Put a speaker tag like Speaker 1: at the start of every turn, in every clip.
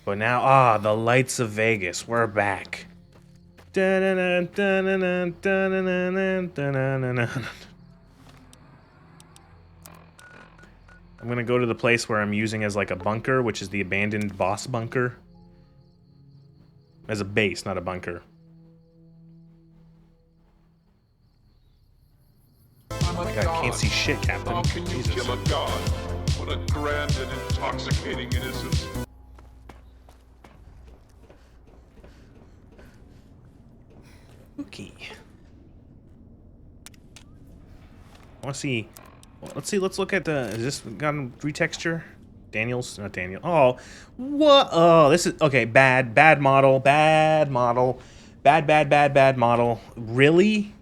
Speaker 1: But now, the lights of Vegas. We're back. I'm gonna go to the place where I'm using as like a bunker, which is the abandoned boss bunker. As a base, not a bunker. Oh my god, I can't see shit, Captain.
Speaker 2: How can you kill a god? What a grand and intoxicating innocence.
Speaker 1: Okay. I want to see. Let's see. Let's look at the. Is this gotten retexture? Daniel's not Daniel. Oh, what? Oh, this is okay. Bad model. Bad model. Bad model. Really?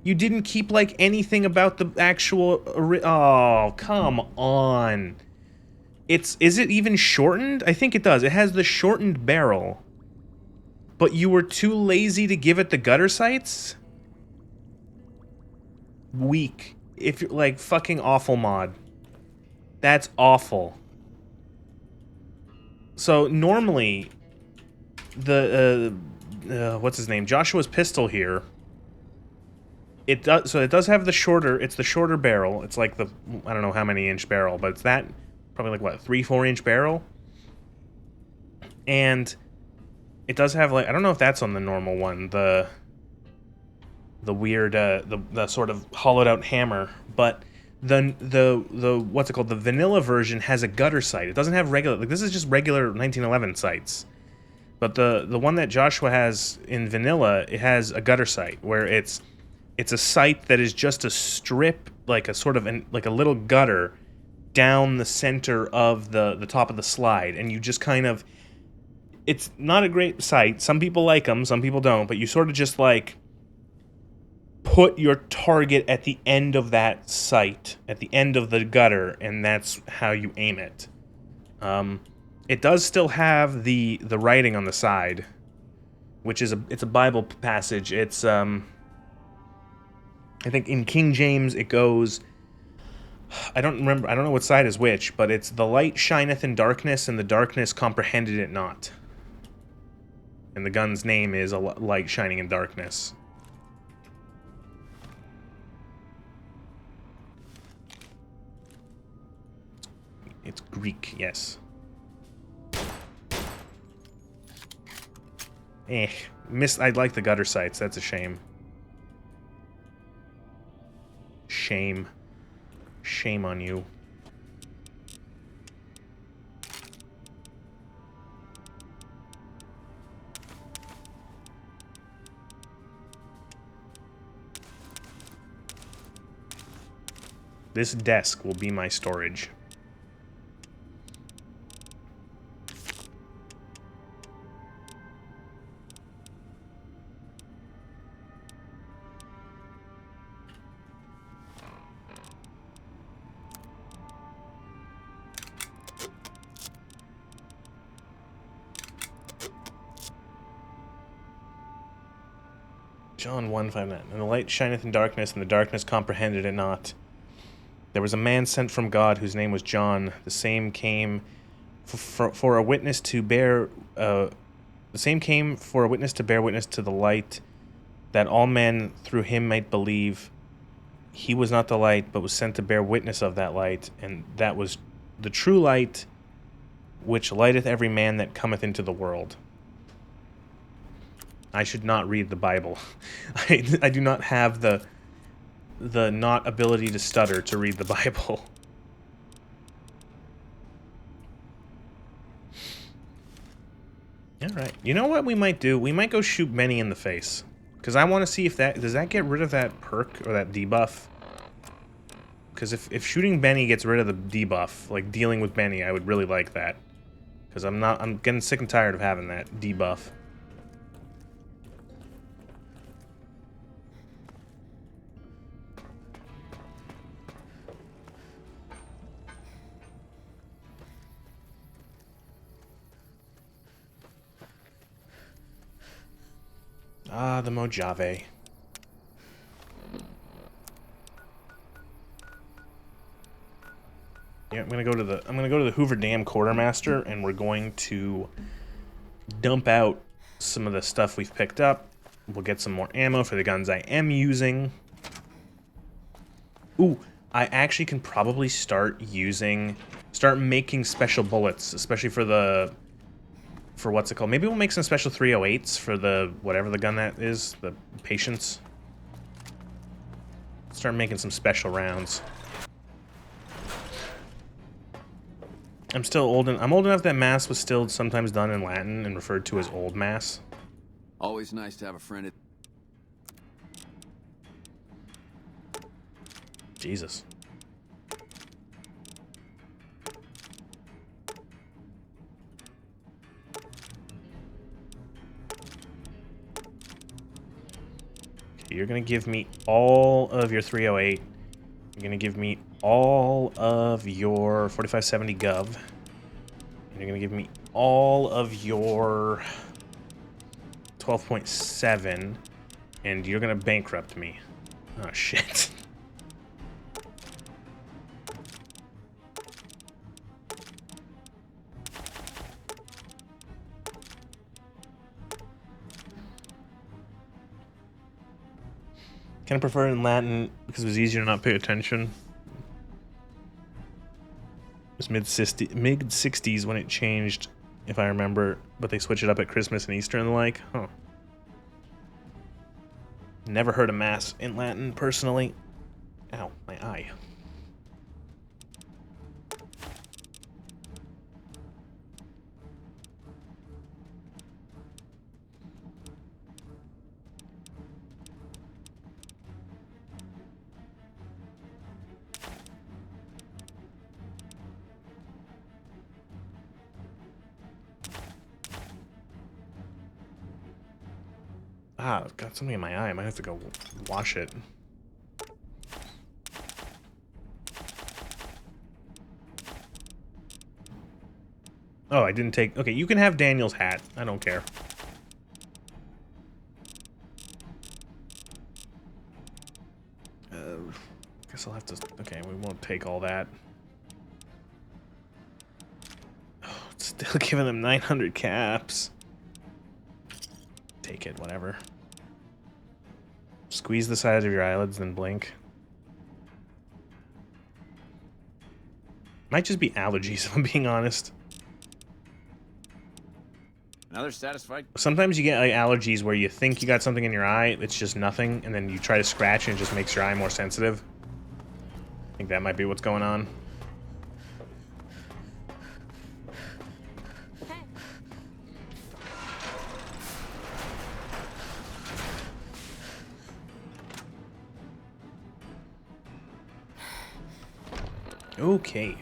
Speaker 1: You didn't keep like anything about the actual. Oh, come on. Is it even shortened? I think it does. It has the shortened barrel. But you were too lazy to give it the gutter sights? Weak. If you're like fucking awful mod. That's awful. So normally the what's his name? Joshua's pistol here. It does have the shorter, it's the shorter barrel. It's like the I don't know how many inch barrel, but it's that probably like what, 3-4 inch barrel? And it does have like I don't know if that's on the normal one, the weird the sort of hollowed out hammer, but the what's it called? The vanilla version has a gutter sight. It doesn't have regular, like this is just regular 1911 sights. But the one that Joshua has in vanilla, it has a gutter sight where it's a sight that is just a strip, like a sort of like a little gutter down the center of the top of the slide, and you just kind of, it's not a great sight. Some people like them, some people don't, but you sort of just like put your target at the end of that sight, at the end of the gutter, and that's how you aim it. It does still have the writing on the side, which is it's a Bible passage. It's I think in King James it goes, I don't know what side is which, but it's the light shineth in darkness, and the darkness comprehended it not. And the gun's name is a light shining in darkness. It's Greek, yes. I'd like the gutter sights, that's a shame. Shame. Shame on you. This desk will be my storage. John 1:5-9. And the light shineth in darkness, and the darkness comprehended it not. There was a man sent from God whose name was John. The same came for a witness to bear. The same came for a witness to bear witness to the light, that all men through him might believe. He was not the light, but was sent to bear witness of that light, and that was the true light, which lighteth every man that cometh into the world. I should not read the Bible. I do not have the not ability to stutter to read the Bible. Alright, you know what we might do? We might go shoot Benny in the face. Because I want to see if does that get rid of that perk or that debuff? Because if shooting Benny gets rid of the debuff, like dealing with Benny, I would really like that. Because I'm getting sick and tired of having that debuff. Ah, the Mojave. Yeah, I'm gonna go to the Hoover Dam quartermaster, and we're going to dump out some of the stuff we've picked up. We'll get some more ammo for the guns I am using. Ooh, I actually can probably start making special bullets, especially for what's it called? Maybe we'll make some special 308s for the, whatever the gun that is, the Patience. Start making some special rounds. I'm old enough that Mass was still sometimes done in Latin and referred to as Old Mass.
Speaker 3: Always nice to have a friend.
Speaker 1: Jesus. You're gonna give me all of your 308. You're gonna give me all of your 4570 Gov. And you're gonna give me all of your 12.7. And you're gonna bankrupt me. Oh, shit. Kind of prefer it in Latin because it was easier to not pay attention. It was mid-60s when it changed, if I remember, but they switched it up at Christmas and Easter and the like. Huh. Never heard of Mass in Latin, personally. Ow, my eye. Ah, I've got something in my eye. I might have to go wash it. Oh, I didn't take... Okay, you can have Daniel's hat. I don't care. Guess I'll have to... Okay, we won't take all that. Oh, it's still giving them 900 caps. Take it, whatever. Squeeze the sides of your eyelids, then blink. Might just be allergies, if I'm being honest.
Speaker 3: Another satisfied.
Speaker 1: Sometimes you get like allergies where you think you got something in your eye, it's just nothing, and then you try to scratch and it just makes your eye more sensitive. I think that might be what's going on. Okay.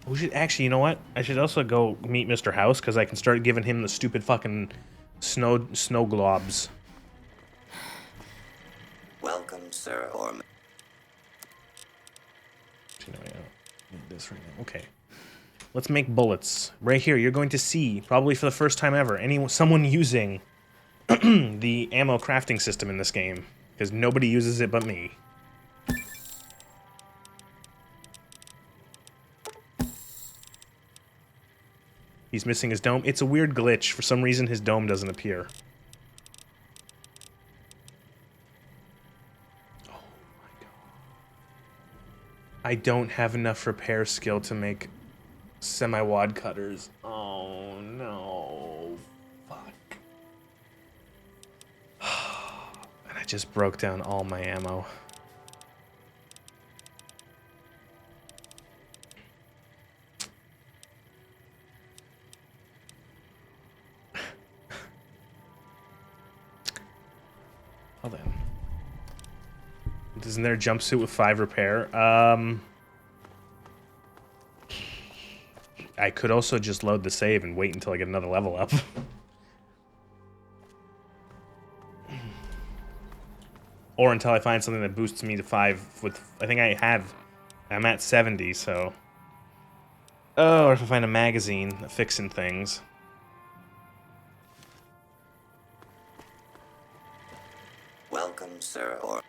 Speaker 1: We should actually, you know what? I should also go meet Mr. House because I can start giving him the stupid fucking snow globs.
Speaker 4: Welcome, Sir Orm.
Speaker 1: You know, I don't need this right now. Okay. Let's make bullets. Right here, you're going to see, probably for the first time ever, someone using the ammo crafting system in this game. Because nobody uses it but me. He's missing his dome. It's a weird glitch. For some reason, his dome doesn't appear. Oh my god. I don't have enough repair skill to make semi-wad cutters. Oh no. Fuck. And I just broke down all my ammo. Well then. Isn't there a jumpsuit with 5 repair? I could also just load the save and wait until I get another level up. Or until I find something that boosts me to 5 with... I think I'm at 70, so... Oh, or if I find a magazine fixing things.
Speaker 4: Welcome, Sir Orm.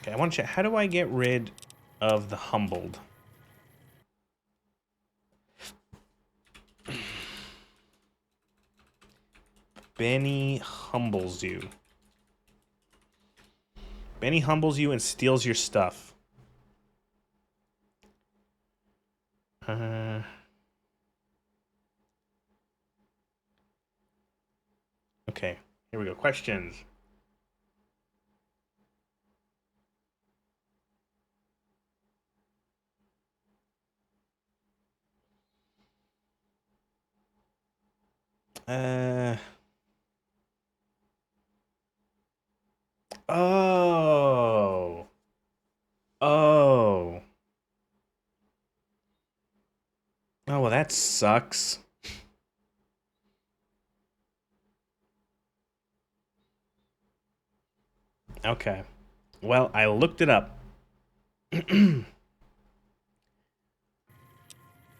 Speaker 1: Okay, I want to check. How do I get rid of the humbled? Benny humbles you. Benny humbles you and steals your stuff. Okay, here we go. Questions. Oh. Oh. Oh, well, that sucks. Okay. Well, I looked it up.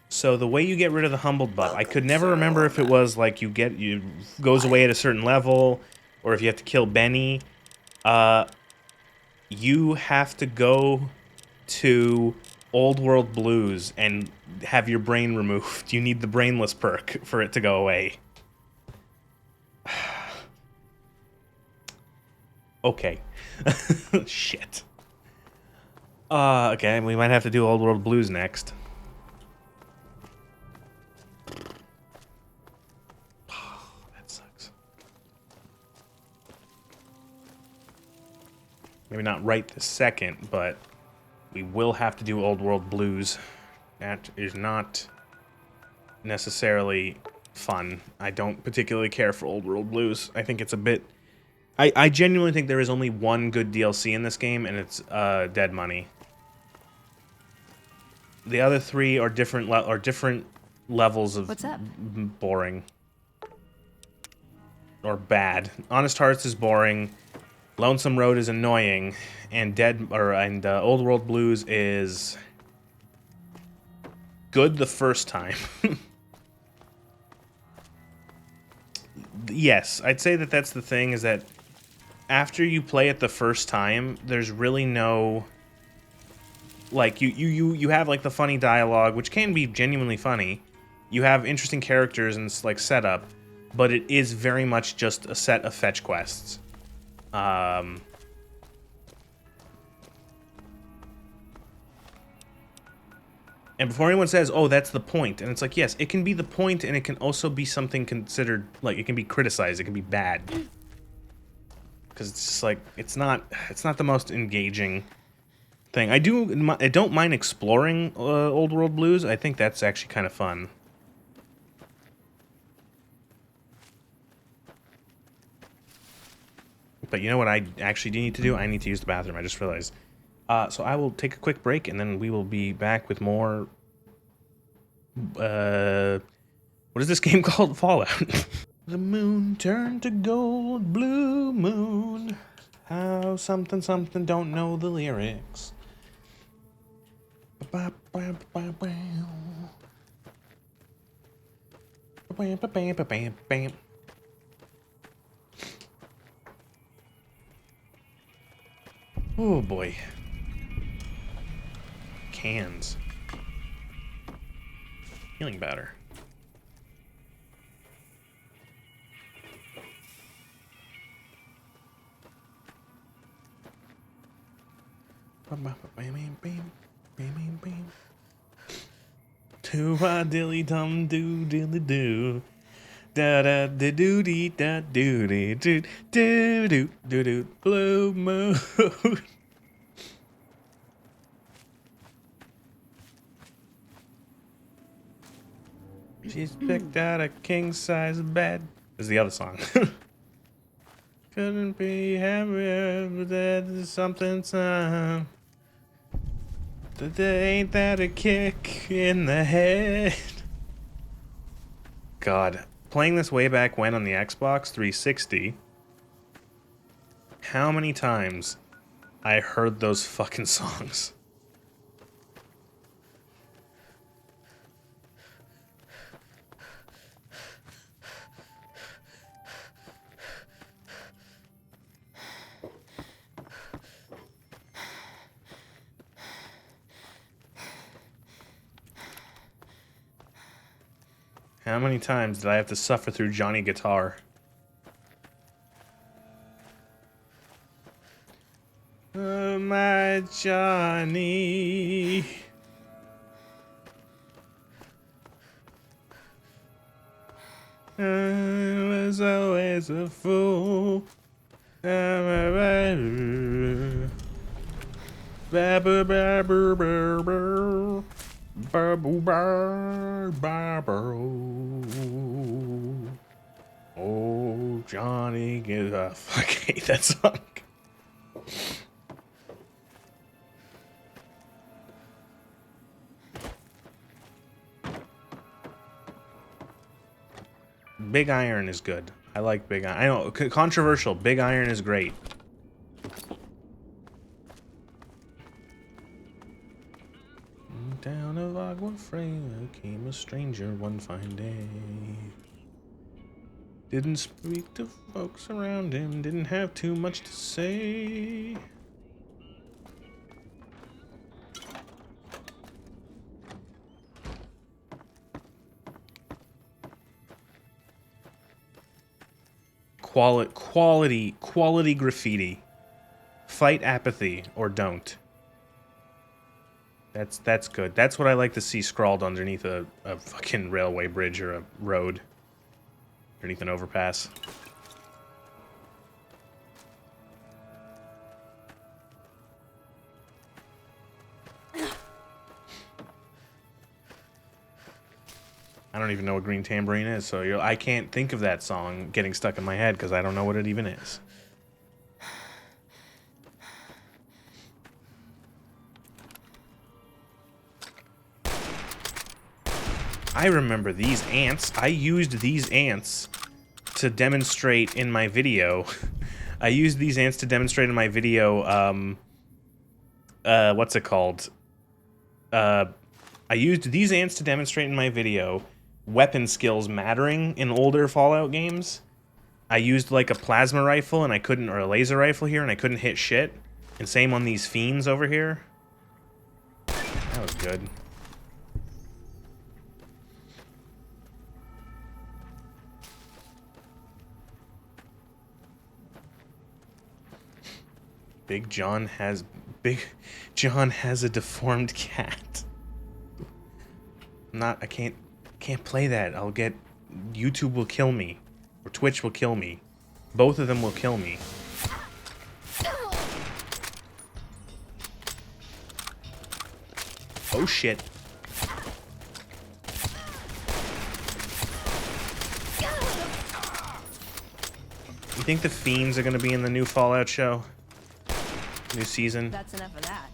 Speaker 1: So the way you get rid of the humbled buff, I could
Speaker 4: Welcome,
Speaker 1: never
Speaker 4: Sir
Speaker 1: remember if it
Speaker 4: Orma.
Speaker 1: was like you goes away at a certain level, or if you have to kill Benny. You have to go to Old World Blues and have your brain removed. You need the brainless perk for it to go away. Okay. Shit. Okay, we might have to do Old World Blues next. That sucks. Maybe not right this second, but we will have to do Old World Blues. That is not necessarily fun. I don't particularly care for Old World Blues. I think it's a bit... I genuinely think there is only one good DLC in this game, and it's Dead Money. The other three are different levels of
Speaker 5: What's up?
Speaker 1: boring or bad. Honest Hearts is boring. Lonesome Road is annoying, and Old World Blues is good the first time. Yes, I'd say that that's the thing, is that after you play it the first time, there's really no... Like, you have, like, the funny dialogue, which can be genuinely funny. You have interesting characters and, like, setup, but it is very much just a set of fetch quests. And before anyone says, oh, that's the point, and it's like, yes, it can be the point, and it can also be something considered, like, it can be criticized, it can be bad. Because it's just, like, it's not the most engaging thing. I don't mind exploring Old World Blues. I think that's actually kind of fun. But you know what I actually do need to do? I need to use the bathroom. I just realized. So I will take a quick break, and then we will be back with more... what is this game called? Fallout. The moon turned to gold, blue moon. How something something don't know the lyrics. Oh boy. Cans. Healing batter. To a dilly dum doo dilly doo. Da da da doo dee da doo dee doo doo doo doo doo blue moon. She's picked out a king size bed. Is the other song. Couldn't be happier, but there's something some. Ain't that a kick in the head? God, playing this way back when on the Xbox 360, how many times I heard those fucking songs? How many times did I have to suffer through Johnny Guitar? Oh, my Johnny. I was always a fool. Oh, Johnny, get a fuck. I hate that song. Big Iron is good. I like Big Iron. I know, controversial. Big Iron is great. Down of Agua Freya came a stranger one fine day. Didn't speak to folks around him, didn't have too much to say. Quality graffiti. Fight apathy or don't. That's good. That's what I like to see scrawled underneath a fucking railway bridge or a road. Underneath an overpass. I don't even know what Green Tambourine is, so I can't think of that song getting stuck in my head because I don't know what it even is. I remember these ants. I used these ants to demonstrate in my video. I used these ants to demonstrate in my video, what's it called? I used these ants to demonstrate in my video weapon skills mattering in older Fallout games. I used like a plasma rifle and I couldn't, or a laser rifle here, and I couldn't hit shit. And same on these fiends over here. That was good. Big John has a deformed cat. I can't play that. I'll get, YouTube will kill me. Or Twitch will kill me. Both of them will kill me. Oh shit. You think the fiends are gonna be in the new Fallout show? New season?
Speaker 5: That's enough of that.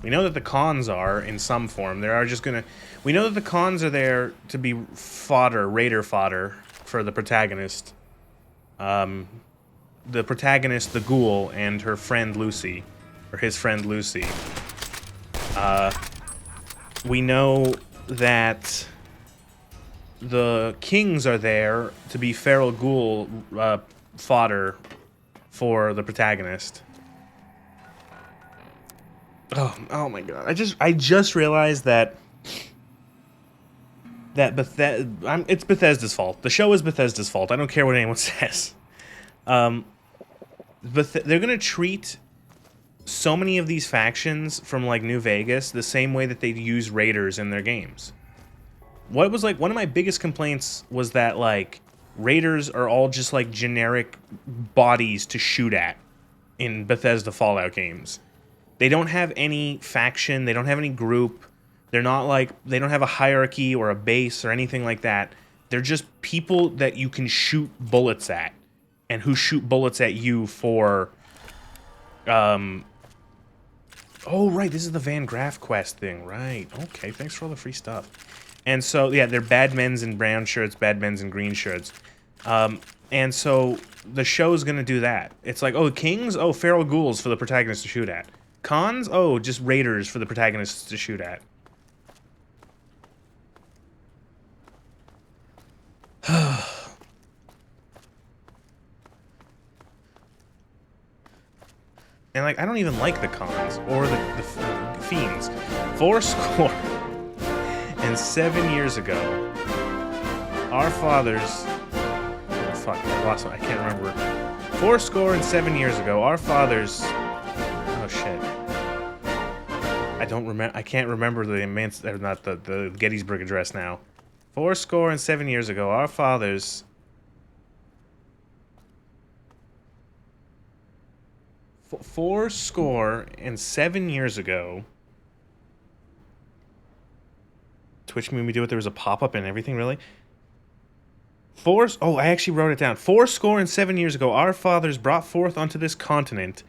Speaker 1: We know that the cons are in some form. We know that the cons are there to be fodder, raider fodder for the protagonist. The protagonist, the ghoul, and her friend Lucy, or his friend Lucy. We know that the kings are there to be feral ghoul fodder for the protagonist. Oh my god! I just realized that it's Bethesda's fault. The show is Bethesda's fault. I don't care what anyone says. They're gonna treat so many of these factions from like New Vegas the same way that they use raiders in their games. What was like one of my biggest complaints was that like raiders are all just like generic bodies to shoot at in Bethesda Fallout games. They don't have any faction, they don't have any group. They're not like, they don't have a hierarchy or a base or anything like that. They're just people that you can shoot bullets at, and who shoot bullets at you for oh right, this is the Van Graff quest thing, right. Okay, thanks for all the free stuff. And so yeah, they're bad men's in brown shirts, bad men's in green shirts. And so the show's gonna do that. It's like, oh, kings? Oh, feral ghouls for the protagonist to shoot at. Cons? Oh, just raiders for the protagonists to shoot at. And like, I don't even like the cons or the fiends. 4 score and 7 years ago, Our fathers... Fuck, I lost one. I can't remember. 7 years ago, our fathers... Oh, shit. I don't remember... I can't remember the immense... Or not the Gettysburg Address now. 7 years ago, our fathers... 7 years ago... Twitch made me do it. There was a pop-up and everything, really? Oh, I actually wrote it down. 7 years ago, our fathers brought forth onto this continent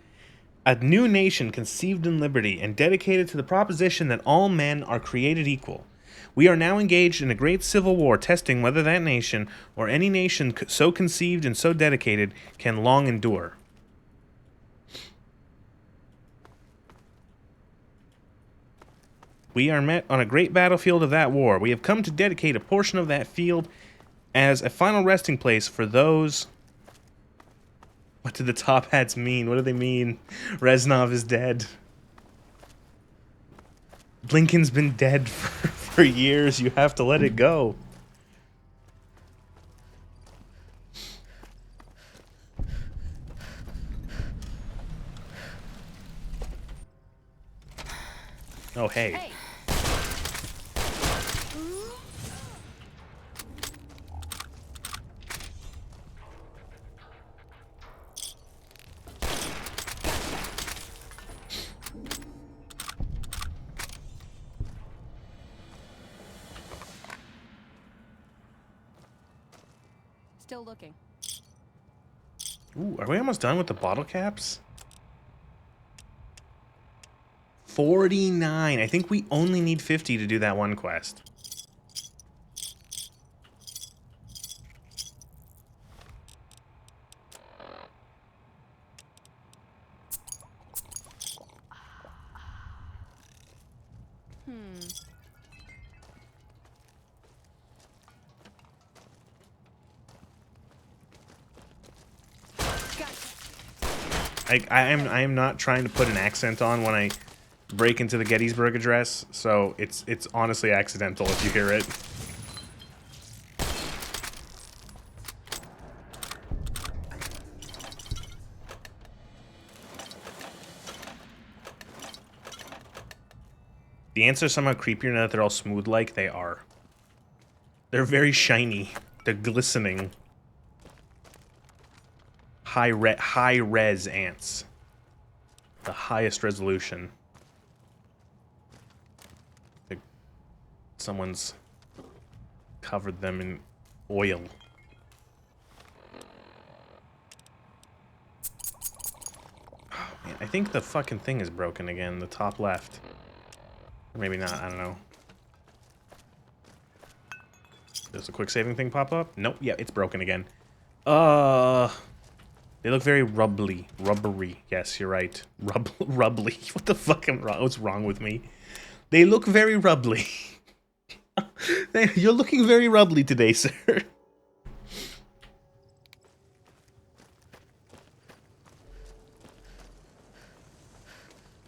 Speaker 1: a new nation conceived in liberty and dedicated to the proposition that all men are created equal. We are now engaged in a great civil war, testing whether that nation, or any nation so conceived and so dedicated, can long endure. We are met on a great battlefield of that war. We have come to dedicate a portion of that field as a final resting place for those... What do the top hats mean? What do they mean? Reznov is dead. Blinken's been dead for years. You have to let it go. Oh, hey.
Speaker 5: Still looking.
Speaker 1: Ooh, are we almost done with the bottle caps? 49. I think we only need 50 to do that one quest. I am not trying to put an accent on when I break into the Gettysburg Address, so it's honestly accidental if you hear it. The ants are somehow creepier now that they're all smooth like they are. They're very shiny. They're glistening. High res ants. The highest resolution. Someone's covered them in oil. Oh, man, I think the fucking thing is broken again, the top left. Or maybe not, I don't know. Does a quick saving thing pop up? Nope, yeah, it's broken again. They look very rubbly. Rubbery. Yes, you're right. Rubbly. What the fuck? What's wrong with me? They look very rubbly. You're looking very rubbly today, sir.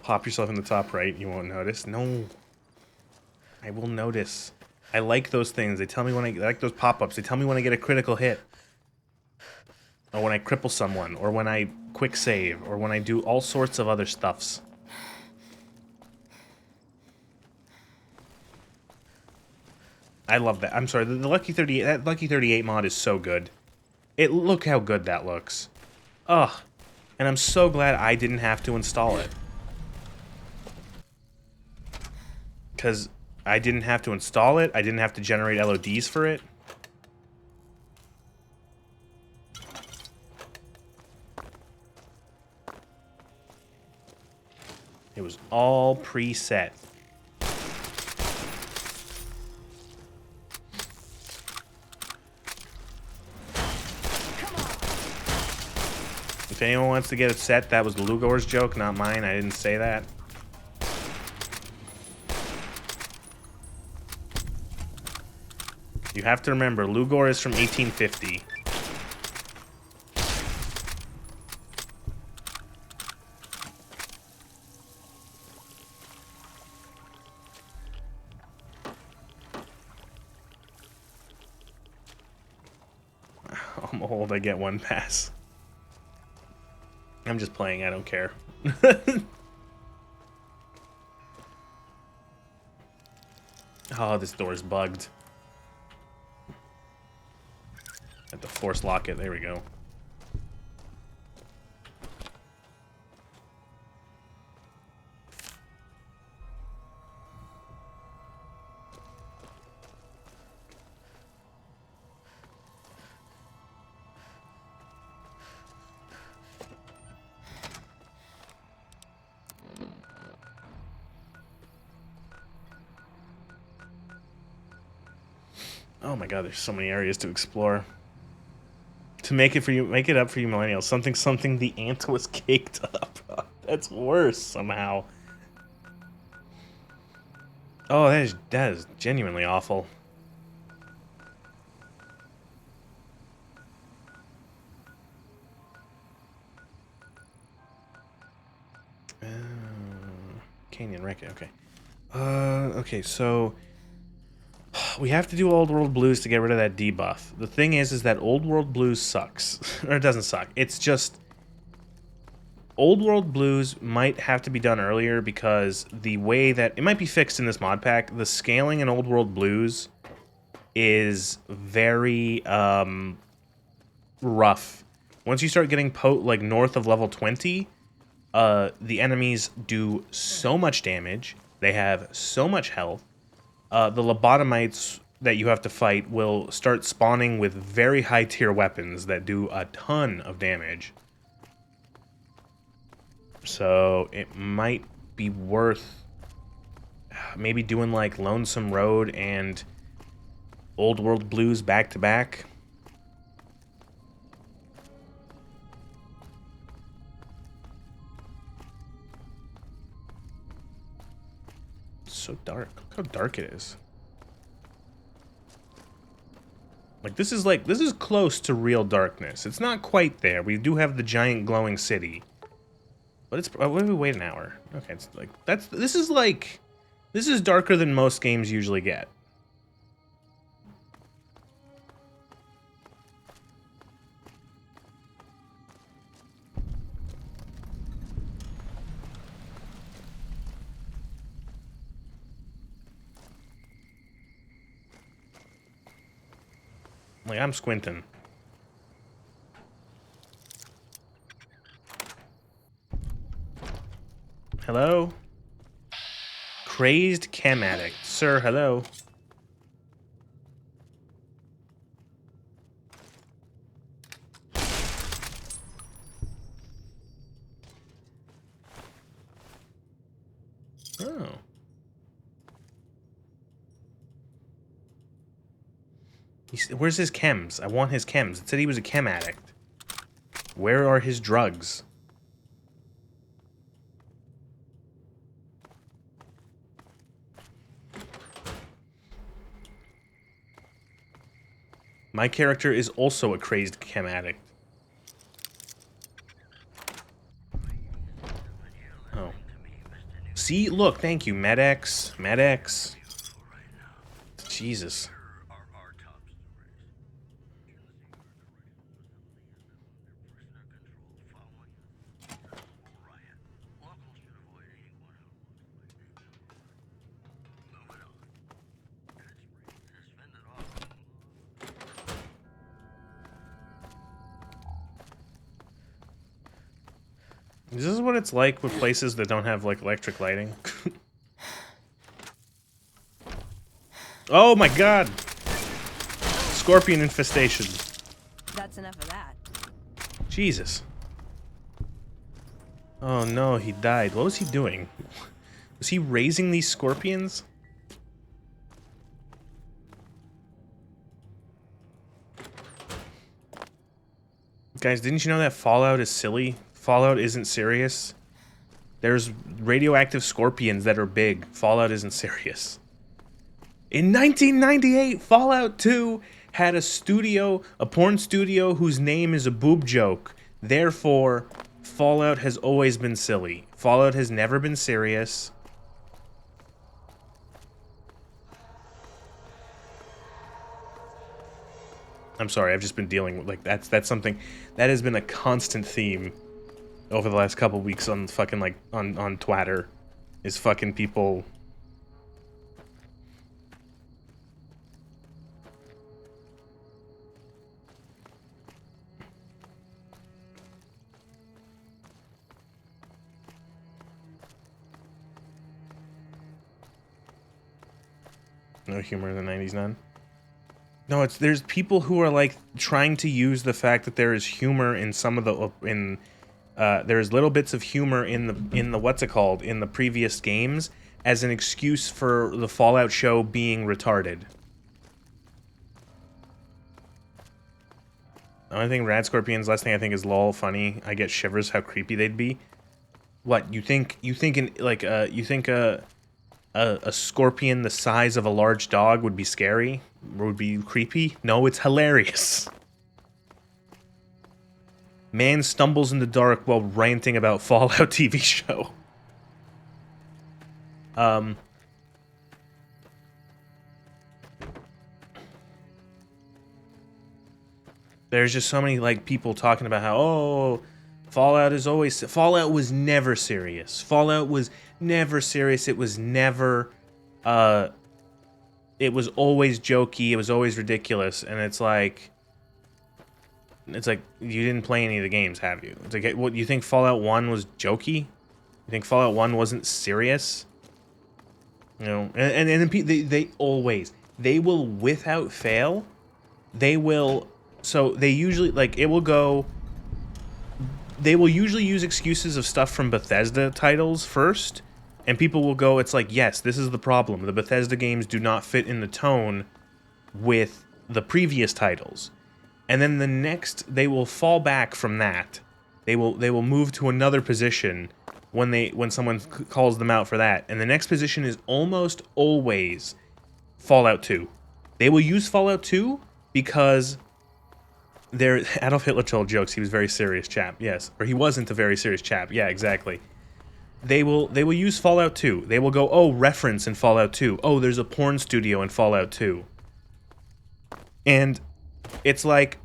Speaker 1: Pop yourself in the top right. You won't notice. No. I will notice. I like those things. They tell me when I like those pop-ups. They tell me when I get a critical hit. Or when I cripple someone, or when I quick save, or when I do all sorts of other stuffs. I love that. I'm sorry, the Lucky 38, that Lucky 38 mod is so good. Look how good that looks. Ugh. And I'm so glad I didn't have to install it. Because I didn't have to install it, I didn't have to generate LODs for it. It was all preset. If anyone wants to get upset, that was Lugor's joke, not mine. I didn't say that. You have to remember, Lugor is from 1850. old, I get one pass. I'm just playing, I don't care. Oh, this door's bugged. Have to force lock it, there we go. Oh my god, there's so many areas to explore. To make it up for you millennials. Something the ant was caked up. That's worse somehow. Oh, that is genuinely awful. Canyon Wreck-It, okay. Okay, so we have to do Old World Blues to get rid of that debuff. The thing is that Old World Blues sucks. Or it doesn't suck. It's just... Old World Blues might have to be done earlier because the way that... It might be fixed in this mod pack. The scaling in Old World Blues is very, rough. Once you start getting like north of level 20, the enemies do so much damage. They have so much health. The lobotomites that you have to fight will start spawning with very high tier weapons that do a ton of damage. So it might be worth maybe doing like Lonesome Road and Old World Blues back to back. It's so dark. Look how dark it is. Like this is close to real darkness. It's not quite there. We do have the giant glowing city. But it's what do we wait an hour? Okay, it's like this is darker than most games usually get. Like I'm squinting. Hello? Crazed chem addict. Sir, hello. Oh. Where's his chems? I want his chems. It said he was a chem addict. Where are his drugs? My character is also a crazed chem addict. Oh. See? Look, thank you. MedX. MedX. Jesus. Is this what it's like with places that don't have, like, electric lighting? Oh my god! Scorpion infestation.
Speaker 5: That's enough of that.
Speaker 1: Jesus. Oh no, he died. What was he doing? Was he raising these scorpions? Guys, didn't you know that Fallout is silly? Fallout isn't serious. There's radioactive scorpions that are big. Fallout isn't serious. In 1998, Fallout 2 had a studio, a porn studio whose name is a boob joke. Therefore, Fallout has always been silly. Fallout has never been serious. I'm sorry, I've just been dealing with, like, that's something that has been a constant theme over the last couple weeks on fucking, like, on Twitter, is fucking people. No humor in the 90s, none. No, there's people who are like trying to use the fact that there is humor in some of the there's little bits of humor in the what's it called in the previous games as an excuse for the Fallout show being retarded. The only thing Rad Scorpion's last thing I think is lol funny. I get shivers how creepy they'd be. What you think in like you think a scorpion the size of a large dog would be scary? Would be creepy? No, it's hilarious. Man stumbles in the dark while ranting about Fallout TV show. There's just so many like people talking about how, oh, Fallout was never serious. Fallout was never serious. It was never it was always jokey, it was always ridiculous, and it's like you didn't play any of the games, have you? It's like, what, you think Fallout 1 was jokey? You think Fallout 1 wasn't serious? You know, and then they always, they will without fail, they will, so they usually, like, it will go, they will usually use excuses of stuff from Bethesda titles first, and people will go, it's like, yes, this is the problem. The Bethesda games do not fit in the tone with the previous titles. And then the next, they will fall back from that. They will move to another position when someone calls them out for that. And the next position is almost always Fallout 2. They will use Fallout 2 because Adolf Hitler told jokes. He was a very serious chap. Yes, or he wasn't a very serious chap. Yeah, exactly. They will use Fallout 2. They will go, oh, reference in Fallout 2. Oh, there's a porn studio in Fallout 2. And it's like,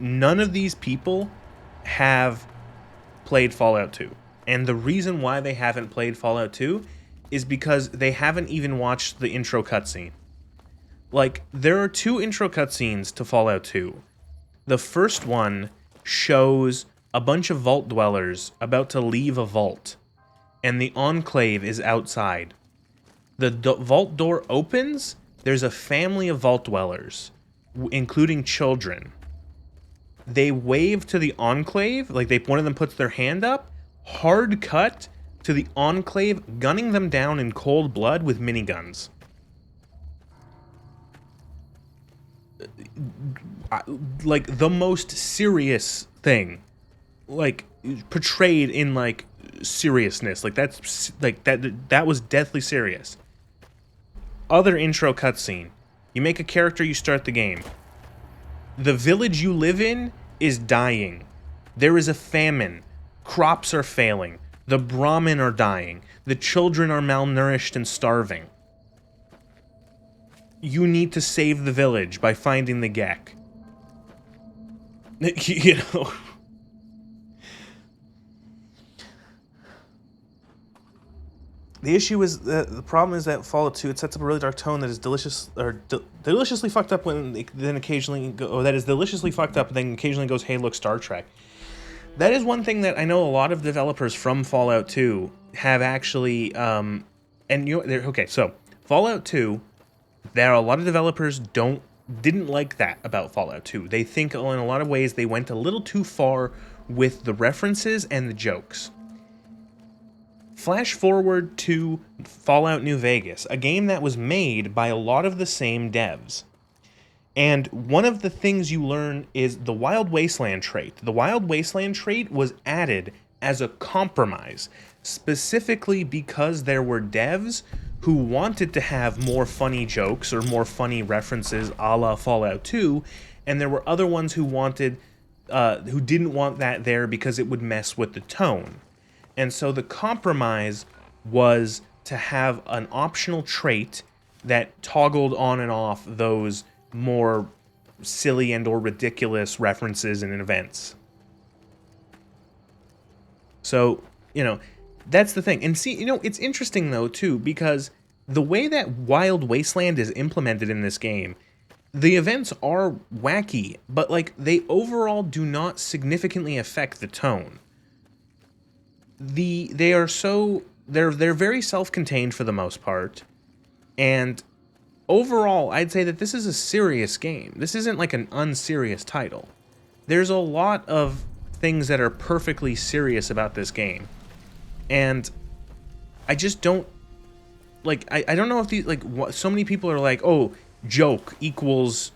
Speaker 1: none of these people have played Fallout 2. And the reason why they haven't played Fallout 2 is because they haven't even watched the intro cutscene. Like, there are 2 intro cutscenes to Fallout 2. The first one shows a bunch of vault dwellers about to leave a vault, and the Enclave is outside. The vault door opens, there's a family of vault dwellers, including children. They wave to the Enclave, like one of them puts their hand up, hard cut to the Enclave gunning them down in cold blood with miniguns. Like, the most serious thing, like, portrayed in, like, seriousness, like, that's, like, that was deathly serious. Other intro cutscene. You make a character, you start the game. The village you live in is dying. There is a famine. Crops are failing. The Brahmin are dying. The children are malnourished and starving. You need to save the village by finding the Gek. You know? The issue is that the problem is that Fallout 2, it sets up a really dark tone that is deliciously fucked up when it then occasionally that is deliciously fucked up and then occasionally goes, hey, look, Star Trek. That is one thing that I know a lot of developers from Fallout 2 have actually okay, so Fallout 2, there are a lot of developers didn't like that about Fallout 2. They think in a lot of ways they went a little too far with the references and the jokes. Flash forward to Fallout New Vegas, a game that was made by a lot of the same devs. And one of the things you learn is the Wild Wasteland trait. The Wild Wasteland trait was added as a compromise, specifically because there were devs who wanted to have more funny jokes or more funny references a la Fallout 2, and there were other ones who didn't want that there because it would mess with the tone. And so the compromise was to have an optional trait that toggled on and off those more silly and or ridiculous references and events. So, that's the thing. And see, it's interesting though too, because the way that Wild Wasteland is implemented in this game, the events are wacky, but like they overall do not significantly affect the tone. They're very self-contained for the most part, and overall I'd say that this is a serious game. This isn't like an unserious title. There's a lot of things that are perfectly serious about this game. And I just don't like I don't know if these so many people are like, "Oh, joke equals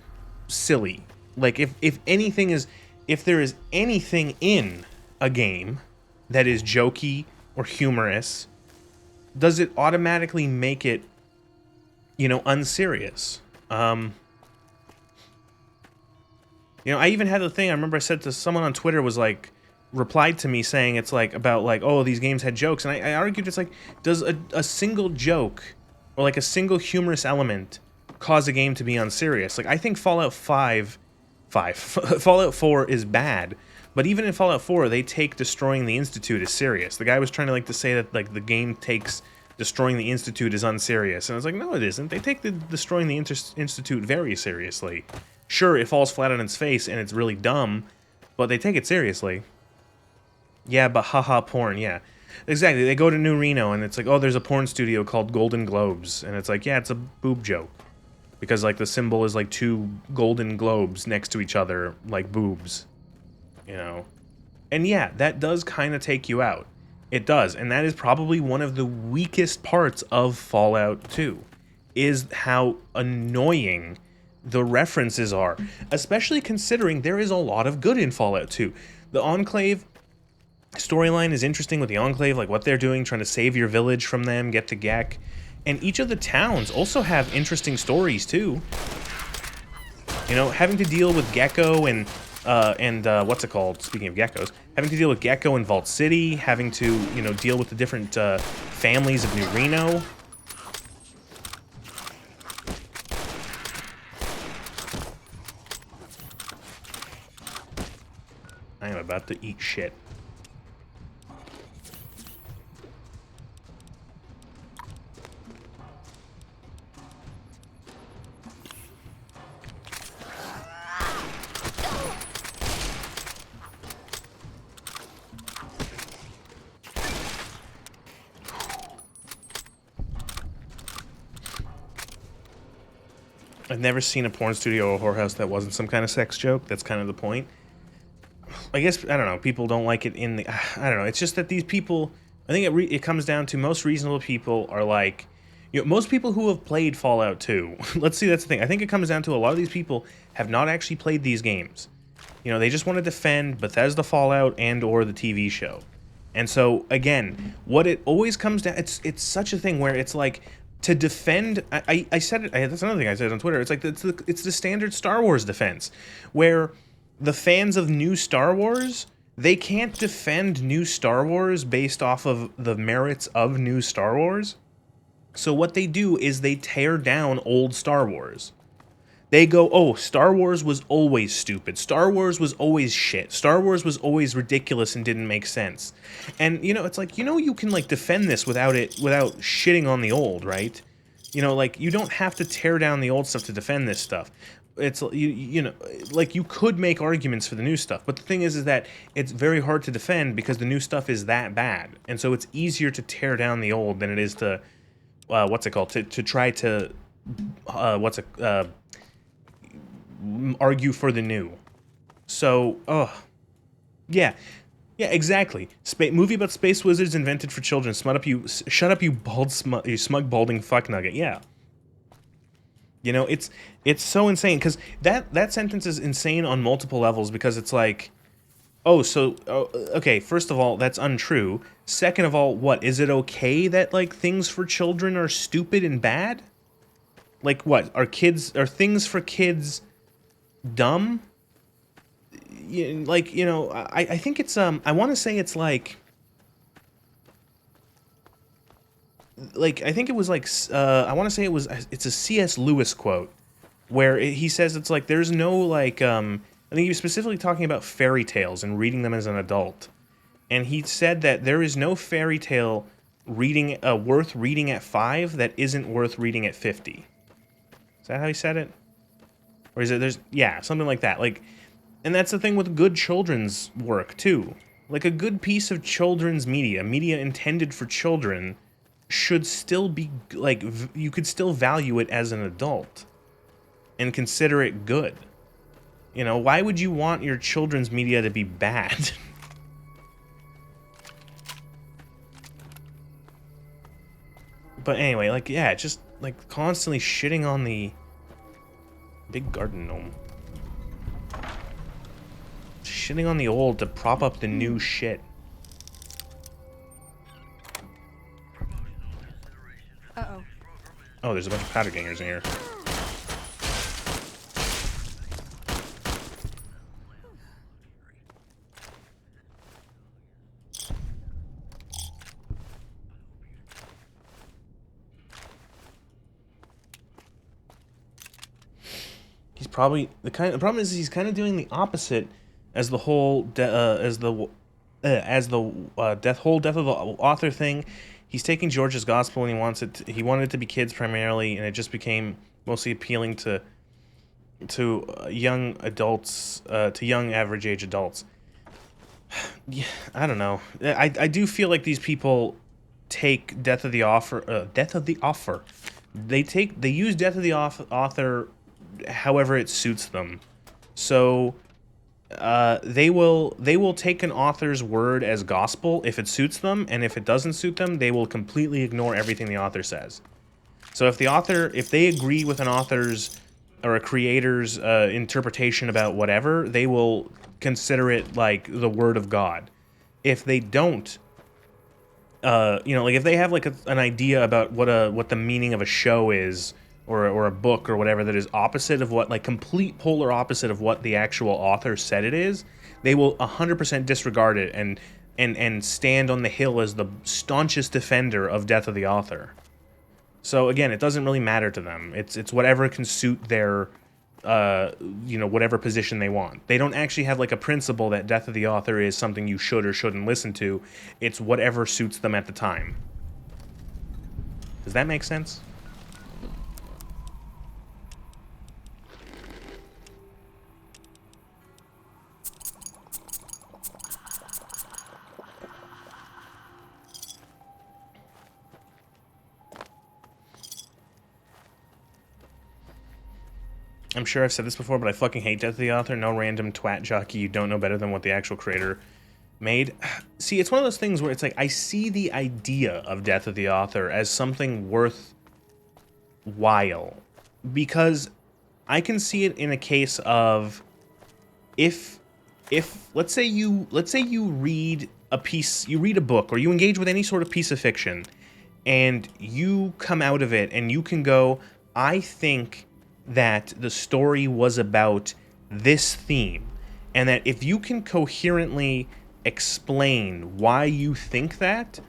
Speaker 1: silly." Like if there is anything in a game that is jokey or humorous, does it automatically make it unserious? I even had the thing, I remember I said to someone on Twitter, was like, replied to me saying it's like about like, oh, these games had jokes, and I argued it's like, does a single joke or like a single humorous element cause a game to be unserious? Like I think Fallout 4 is bad, but even in Fallout 4 they take destroying the Institute as serious. The guy was trying to say that like the game takes destroying the Institute as unserious, and I was like, no, it isn't. They take the destroying the Institute very seriously. Sure, it falls flat on its face and it's really dumb, but they take it seriously. Yeah, but haha porn, yeah. Exactly, they go to New Reno and it's like, oh, there's a porn studio called Golden Globes, and it's like, yeah, it's a boob joke. Because like the symbol is like two golden globes next to each other, like boobs. And yeah, that does kind of take you out. It does, and that is probably one of the weakest parts of Fallout 2, is how annoying the references are, especially considering there is a lot of good in Fallout 2. The Enclave storyline is interesting with the Enclave, like what they're doing, trying to save your village from them, get to Gek. And each of the towns also have interesting stories too. Having to deal with Gecko and what's it called? Speaking of geckos, having to deal with Gecko in Vault City, having to deal with the different families of New Reno. I am about to eat shit. I've never seen a porn studio or whorehouse that wasn't some kind of sex joke. That's kind of the point. I guess, I don't know, people don't like it in the... I don't know, it's just that these people... I think it comes down to most reasonable people are like... most people who have played Fallout 2... Let's see, that's the thing. I think it comes down to a lot of these people have not actually played these games. They just want to defend Bethesda Fallout and or the TV show. And so, again, what it always comes down... It's such a thing where it's like... To defend, I said it. That's another thing I said on Twitter. It's like it's the standard Star Wars defense, where the fans of new Star Wars, they can't defend new Star Wars based off of the merits of new Star Wars. So what they do is they tear down old Star Wars. They go, oh, Star Wars was always stupid. Star Wars was always shit. Star Wars was always ridiculous and didn't make sense. And, it's like, you can, defend this without shitting on the old, right? You don't have to tear down the old stuff to defend this stuff. It's, you could make arguments for the new stuff. But the thing is that it's very hard to defend because the new stuff is that bad. And so it's easier to tear down the old than it is to, to try to, argue for the new. So, yeah, exactly. Movie about space wizards invented for children. Shut up, you smug balding fuck nugget. Yeah. It's so insane because that sentence is insane on multiple levels because it's like, okay, first of all, that's untrue. Second of all, what, is it okay that things for children are stupid and bad? What, are things for kids dumb? I think it's I want to say it's I think it was I want to say it's a C.S. Lewis quote he says it's like there's no like I think he was specifically talking about fairy tales and reading them as an adult, and he said that there is no fairy tale worth reading at 5 that isn't worth reading at 50. Is that how he said it? Or is it something like that. Like, and that's the thing with good children's work too. Like a good piece of children's media intended for children, should still be like you could still value it as an adult and consider it good. You know, why would you want your children's media to be bad? But anyway, like, yeah, just like constantly shitting on the big garden gnome. Shitting on the old to prop up the new shit.
Speaker 5: Uh-oh.
Speaker 1: Oh, there's a bunch of powder gangers in here. He's probably the problem is he's kind of doing the opposite as the whole death of the author thing. He's taking George's gospel and he wanted it to be kids primarily, and it just became mostly appealing to young adults, to young average age adults. Yeah, I don't know. I do feel like these people take Death of the Author. They use Death of the Author however it suits them. So they will take an author's word as gospel if it suits them, and if it doesn't suit them, they will completely ignore everything the author says. So if they agree with an author's or a creator's interpretation about whatever, they will consider it like the word of God. If they don't, like if they have like an idea about what the meaning of a show is, or a book or whatever that is opposite of what, like complete polar opposite of what the actual author said it is, they will 100% disregard it and stand on the hill as the staunchest defender of Death of the Author. So again, it doesn't really matter to them. It's whatever can suit their whatever position they want. They don't actually have like a principle that Death of the Author is something you should or shouldn't listen to. It's whatever suits them at the time. Does that make sense? I'm sure I've said this before, but I fucking hate Death of the Author. No random twat jockey you don't know better than what the actual creator made. See, it's one of those things where it's like, I see the idea of Death of the Author as something worthwhile, because I can see it in a case of if let's say you read a book, or you engage with any sort of piece of fiction, and you come out of it and you can go, I think that the story was about this theme, and that if you can coherently explain why you think that,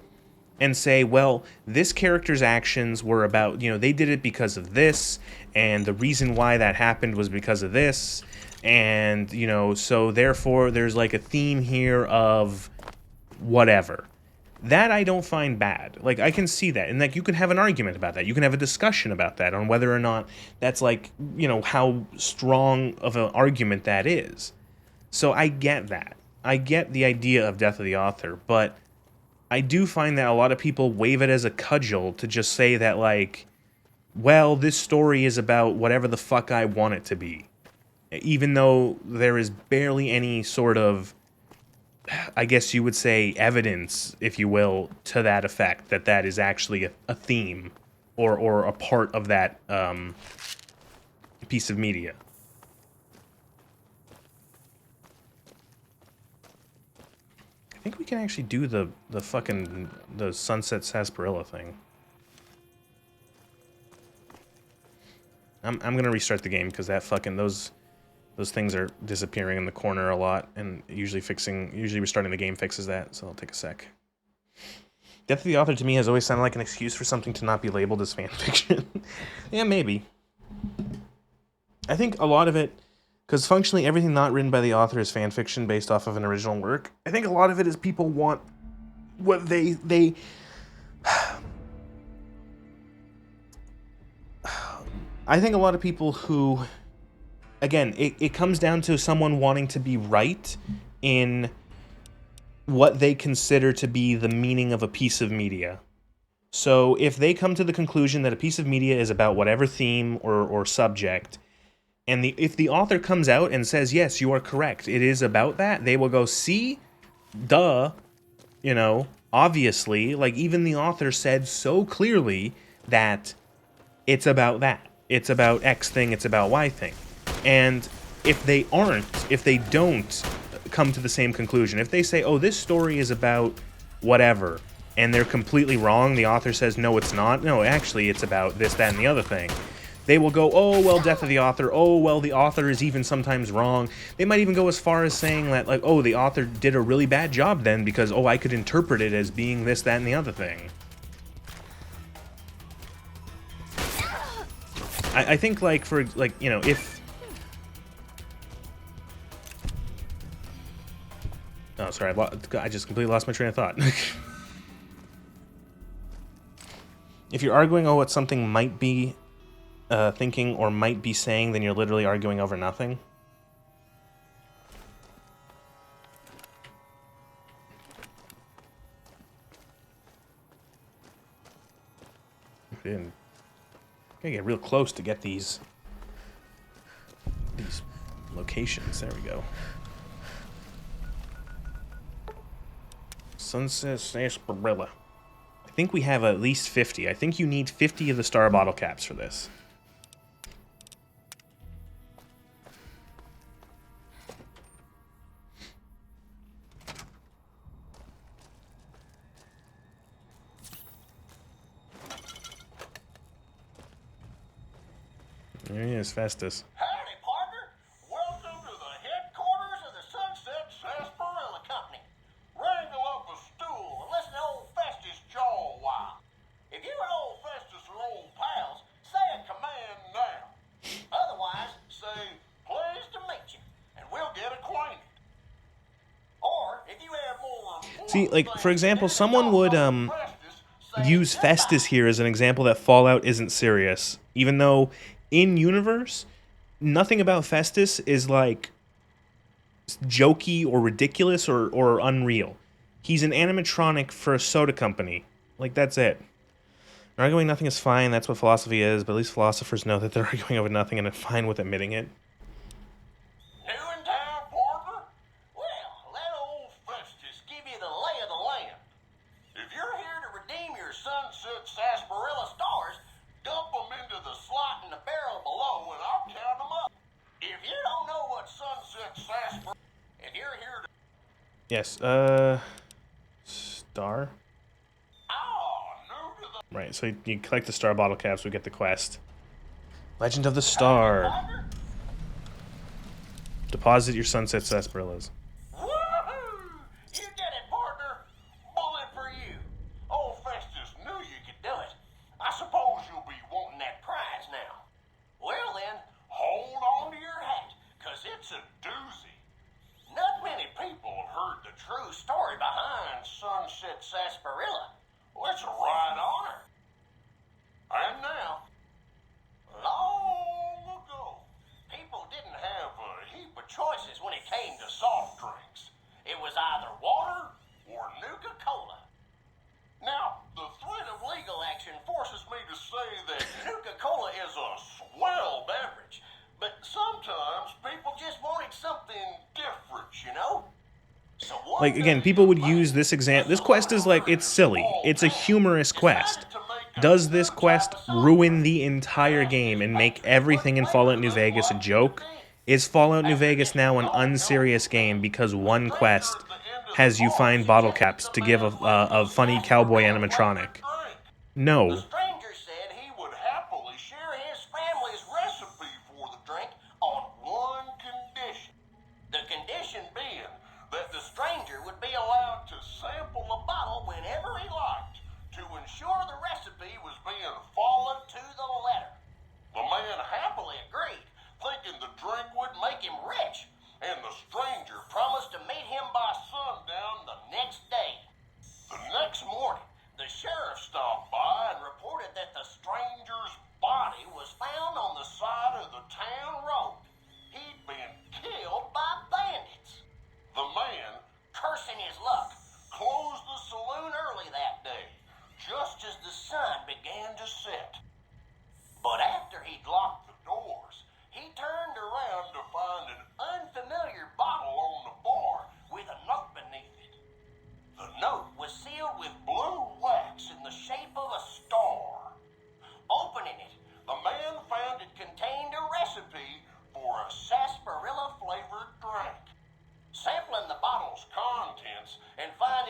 Speaker 1: and say, well, this character's actions were about, they did it because of this, and the reason why that happened was because of this, and, so therefore there's like a theme here of whatever. That I don't find bad. Like, I can see that. And, like, you can have an argument about that. You can have a discussion about that on whether or not that's, like, how strong of an argument that is. So I get that. I get the idea of Death of the Author, but I do find that a lot of people wave it as a cudgel to just say that, like, well, this story is about whatever the fuck I want it to be. Even though there is barely any sort of, I guess you would say, evidence, if you will, to that effect, that is actually a theme or a part of that piece of media. I think we can actually do the Sunset Sarsaparilla thing. I'm gonna restart the game because that fucking those things are disappearing in the corner a lot, and usually restarting the game fixes that, so I'll take a sec. Death of the Author to me has always sounded like an excuse for something to not be labeled as fanfiction. Yeah, maybe. I think a lot of it, because functionally everything not written by the author is fan fiction based off of an original work. I think a lot of it is people want what they I think a lot of people who, again, it comes down to someone wanting to be right in what they consider to be the meaning of a piece of media. So if they come to the conclusion that a piece of media is about whatever theme or subject, and if the author comes out and says, yes, you are correct, it is about that, they will go, see, duh, obviously, like even the author said so clearly that it's about that. It's about X thing, it's about Y thing. And if they don't come to the same conclusion, if they say, oh, this story is about whatever, and they're completely wrong, the author says, no, it's not, no, actually, it's about this, that, and the other thing, they will go, oh, well, death of the author, oh, well, the author is even sometimes wrong. They might even go as far as saying that, like, oh, the author did a really bad job then because, oh, I could interpret it as being this, that, and the other thing. I think, like, for, like, if... Oh, sorry, I just completely lost my train of thought. If you're arguing over what something might be thinking or might be saying, then you're literally arguing over nothing. Gotta get real close to get these locations. There we go. Sunset Sarsaparilla. I think we have at least 50. I think you need 50 of the star bottle caps for this. There he is, Festus.
Speaker 6: Howdy, partner. Welcome to the headquarters of the Sunset Sarsaparilla Company. Wrangle up a stool and listen to old Festus jaw a while. If you and old Festus are old pals, say a command now. Otherwise, say, pleased to meet you, and we'll get acquainted. Or, if you have more...
Speaker 1: See, like, for example, someone would use Festus here as an example that Fallout isn't serious, even though in universe, nothing about Festus is like jokey or ridiculous or unreal. He's an animatronic for a soda company. Like, that's it. Arguing nothing is fine, that's what philosophy is, but at least philosophers know that they're arguing over nothing and are fine with admitting it.
Speaker 6: New in town, partner? Well, let old Festus give you the lay of the land. If you're here to redeem your Sunset Sarsaparilla stars, dump them into the slot in the barrel below and I'll count them up. If you don't know what Sunset Sarsaparilla... If you're here to...
Speaker 1: Yes, star?
Speaker 6: Oh, new to the...
Speaker 1: Right, so you collect the star bottle caps, we get the quest. Legend of the Star.
Speaker 6: Partner?
Speaker 1: Deposit your Sunset Sarsaparillas.
Speaker 6: Woohoo! You did it, partner. Bullet for you. Old Festus knew you could do it. I suppose you'll be wanting that prize now. Well then, hold on to your hat, 'cause it's a doozy. Not many people have heard the true story behind Sunset Sarsaparilla. Well, it's a right honor. And now, long ago, people didn't have a heap of choices when it came to soft drinks. It was either water or Nuka-Cola. Now, the threat of legal action forces me to say that Nuka-Cola is a swell beverage, but sometimes people just wanted something different, you know? So
Speaker 1: Like, again, people would use this example. This quest is like, it's silly. It's a humorous quest. Does this quest ruin the entire game and make everything in Fallout New Vegas a joke? Is Fallout New Vegas now an unserious game because one quest has you find bottle caps to give a funny cowboy animatronic? No.
Speaker 6: The stranger said he would happily share his family's recipe for the drink on one condition. The condition being that the stranger would be allowed to sample the bottle whenever he liked to ensure the recipe was being followed to the letter. The man happily agreed, thinking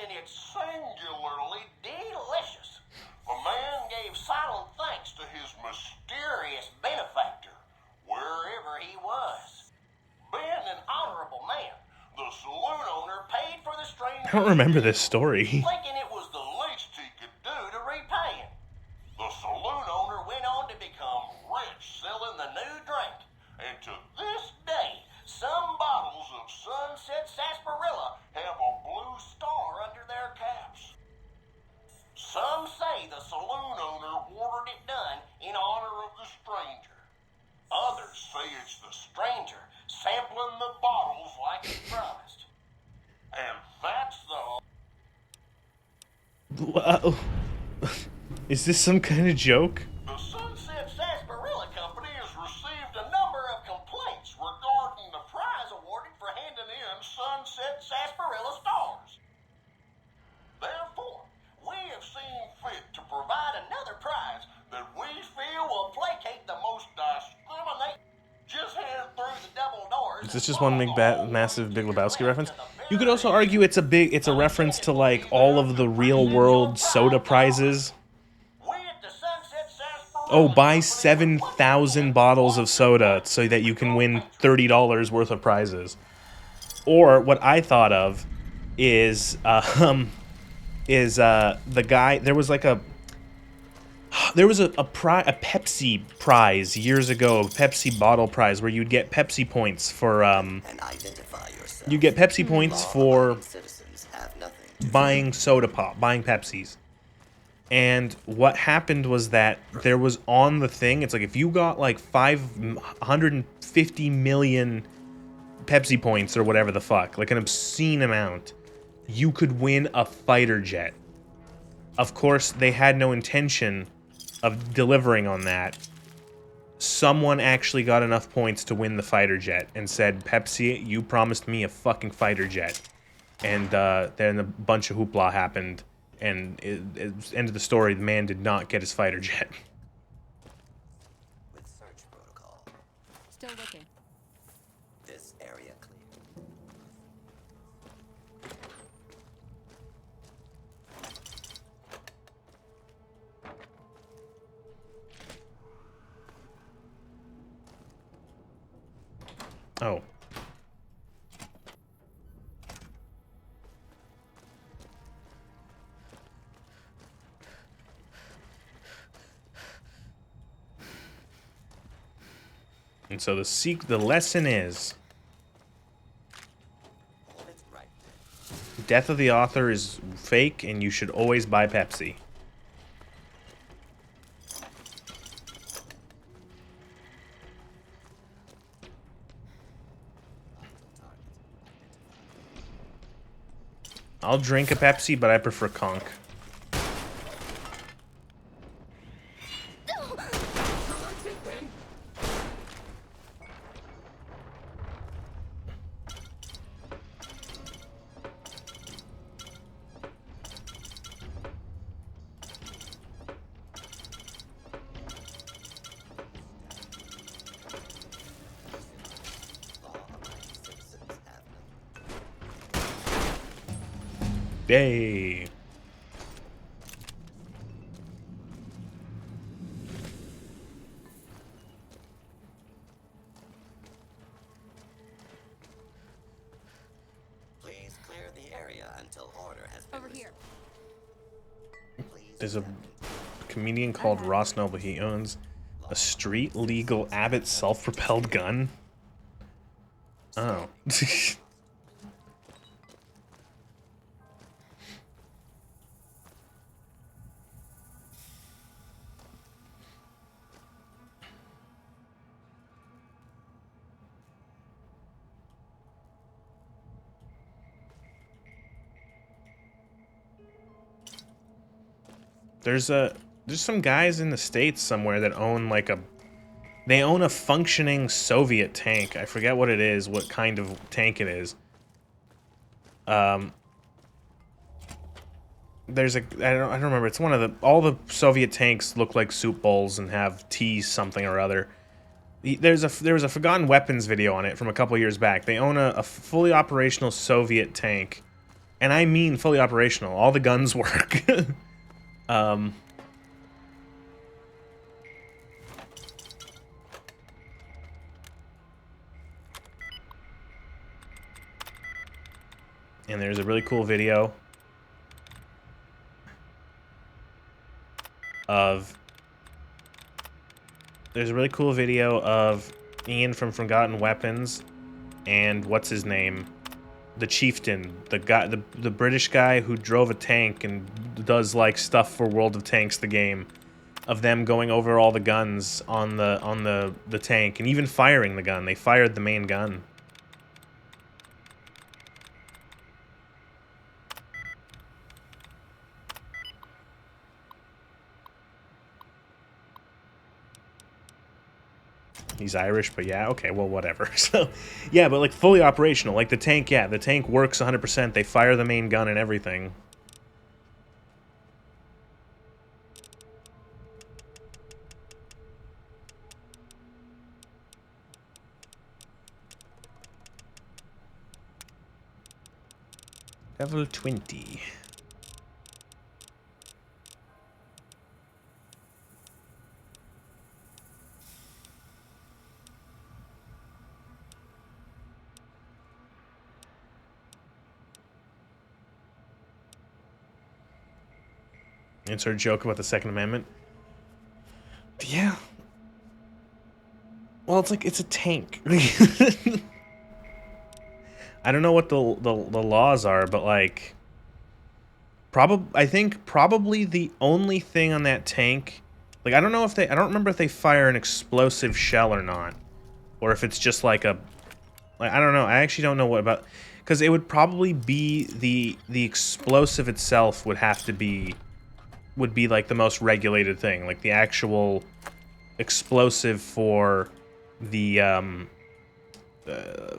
Speaker 6: finding it singularly delicious. The man gave silent thanks to his mysterious benefactor, wherever he was. Being an honorable man, the saloon owner paid for the stranger.
Speaker 1: I don't remember this story.
Speaker 6: Thinking it was the least he could do to repay him. The saloon owner went on to become rich selling the new drink, and to this day, some bottles of Sunset Sarsaparilla have a blue star under their caps. Some say the saloon owner ordered it done in honor of the stranger. Others say it's the stranger sampling the bottles like he promised. And that's the...
Speaker 1: Is this some kind of joke?
Speaker 6: The Sunset Sarsaparilla Company has received a number of complaints regarding the prize awarded for handing in Sunset Sarsaparilla stars. Therefore, we have seen fit to provide another prize that we feel will placate the most discriminating. Just head through the double doors.
Speaker 1: Is this just one massive Big Lebowski reference? You could also argue it's a reference to like all of the real world soda prizes. Oh, buy 7,000 bottles of soda so that you can win $30 worth of prizes. Or what I thought of is the guy. There was like a Pepsi prize years ago, a Pepsi bottle prize, where you'd get Pepsi points for
Speaker 4: And identify yourself.
Speaker 1: you get Pepsi points for
Speaker 4: Law-abiding citizens have nothing to
Speaker 1: buying soda pop, buying Pepsis. And what happened was that there was on the thing, it's like if you got like 550 million Pepsi points or whatever the fuck, like an obscene amount, you could win a fighter jet. Of course, they had no intention of delivering on that. Someone actually got enough points to win the fighter jet and said, Pepsi, you promised me a fucking fighter jet. And then a bunch of hoopla happened. And end of the story, the man did not get his fighter jet.
Speaker 4: with search protocol.
Speaker 5: Still looking.
Speaker 4: This area clear.
Speaker 1: Oh. And so the lesson is,
Speaker 4: Hold it right there.
Speaker 1: death of the author is fake, and you should always buy Pepsi. I'll drink a Pepsi, but I prefer conch.
Speaker 4: Law-abiding citizens have nothing.
Speaker 1: Yay.
Speaker 4: Please clear the area until order has been
Speaker 5: Over here.
Speaker 4: Please
Speaker 1: There's a
Speaker 4: examine.
Speaker 1: comedian called Ross Noble. He owns a street legal Abbott self-propelled gun. Oh. There's some guys in the States somewhere that own like they own a functioning Soviet tank. I forget what it is, what kind of tank it is. There's I don't remember. It's one of all the Soviet tanks look like soup bowls and have T something or other. There was a Forgotten Weapons video on it from a couple years back. They own a fully operational Soviet tank And I mean fully operational. All the guns work. um, and there's a really cool video of... There's a really cool video of Ian from Forgotten Weapons and what's his name? The chieftain, the guy, the British guy who drove a tank and does like stuff for World of Tanks, the game, of them going over all the guns on the tank and even firing the gun. They fired the main gun. He's Irish, but yeah, okay, well, whatever. So, yeah, but like fully operational. Like the tank, yeah, the tank works 100%. They fire the main gun and everything. Level 20. Insert joke about the Second Amendment. Yeah. Well, it's like, it's a tank. I don't know what the laws are, but like... I think probably the only thing on that tank... Like, I don't know if they... I don't remember if they fire an explosive shell or not. Or if it's just like a... Like, I don't know. I actually don't know what about... Because it would probably be the explosive itself would have to be... Would be like the most regulated thing. Like the actual explosive for the...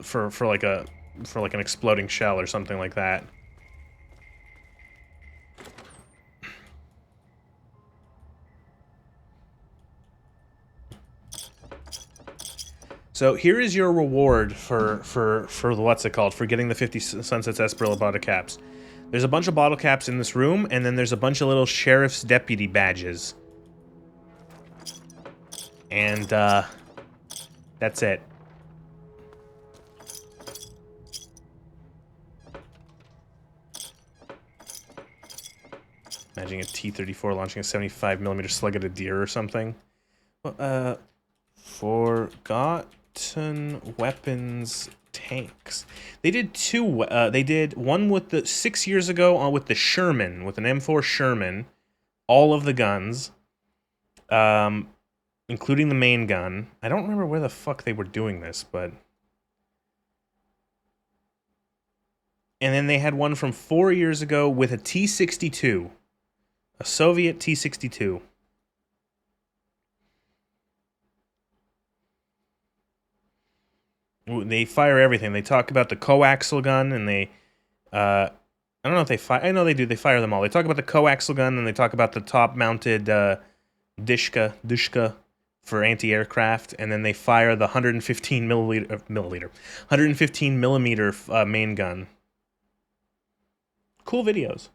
Speaker 1: for like an exploding shell or something like that. So here is your reward for what's it called, for getting the 50 Sunsets Esprilla bottle caps. There's a bunch of bottle caps in this room, and then there's a bunch of little sheriff's deputy badges. And that's it. Imagine a T-34 launching a 75mm slug at a deer or something. Forgotten Weapons tanks. They did two. They did one with the 6 years ago with the Sherman, with an M4 Sherman, all of the guns, including the main gun. I don't remember where the fuck they were doing this, but. And then they had one from 4 years ago with a T-62, a Soviet T-62. They fire everything. They talk about the coaxial gun, and they, I don't know if they fire. I know they do. They fire them all. They talk about the coaxial gun, and they talk about the top-mounted Dishka for anti-aircraft, and then they fire the 115 millimeter main gun. Cool videos.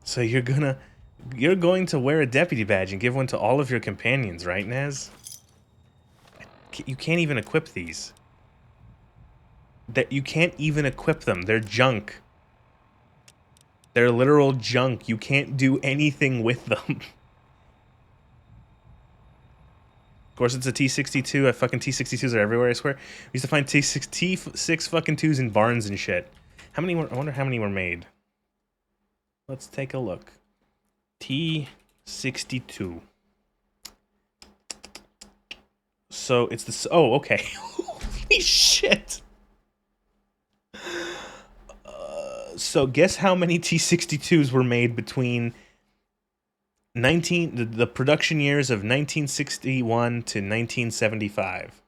Speaker 1: So you're going to wear a deputy badge and give one to all of your companions, right, Naz? You can't even equip these. You can't even equip them. They're junk. They're literal junk. You can't do anything with them. Of course, it's a T-62. Fucking T-62s are everywhere, I swear. We used to find T6 fucking 2s in barns and shit. How many were... I wonder how many were made. Let's take a look. T-62. So it's the... Oh, okay. Holy shit. So guess how many T-62s were made between the production years of 1961 to 1975.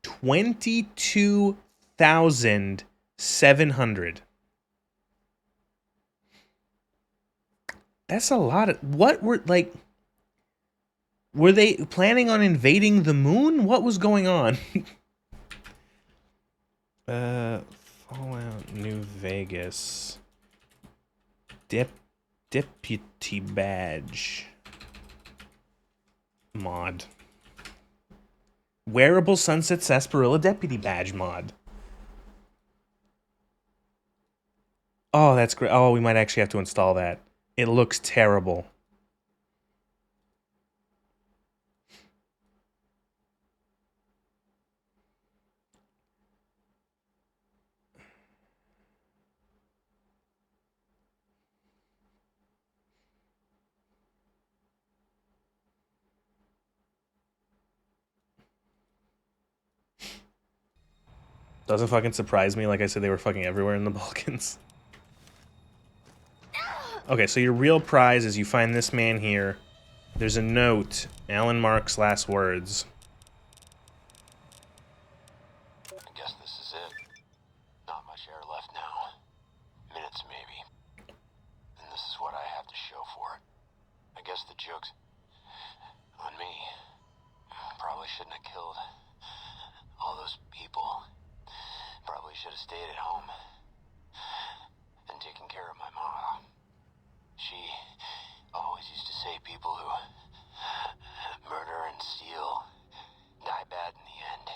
Speaker 1: 22,700. That's a lot of... What were, like... Were they planning on invading the moon? What was going on? Fallout New Vegas. Deputy badge. Mod. Wearable Sunset Sarsaparilla Deputy badge mod. Oh, that's great. Oh, we might actually have to install that. It looks terrible. Doesn't fucking surprise me. Like I said, they were fucking everywhere in the Balkans. Okay, so your real prize is you find this man here. There's a note. Alan Mark's last words.
Speaker 7: I guess this is it. Not much air left now. Minutes, maybe. And this is what I have to show for it. I guess the joke's on me. Probably shouldn't have killed all those people. Probably should have stayed at home and taken care of my mom. She always used to say people who murder and steal die bad in the end.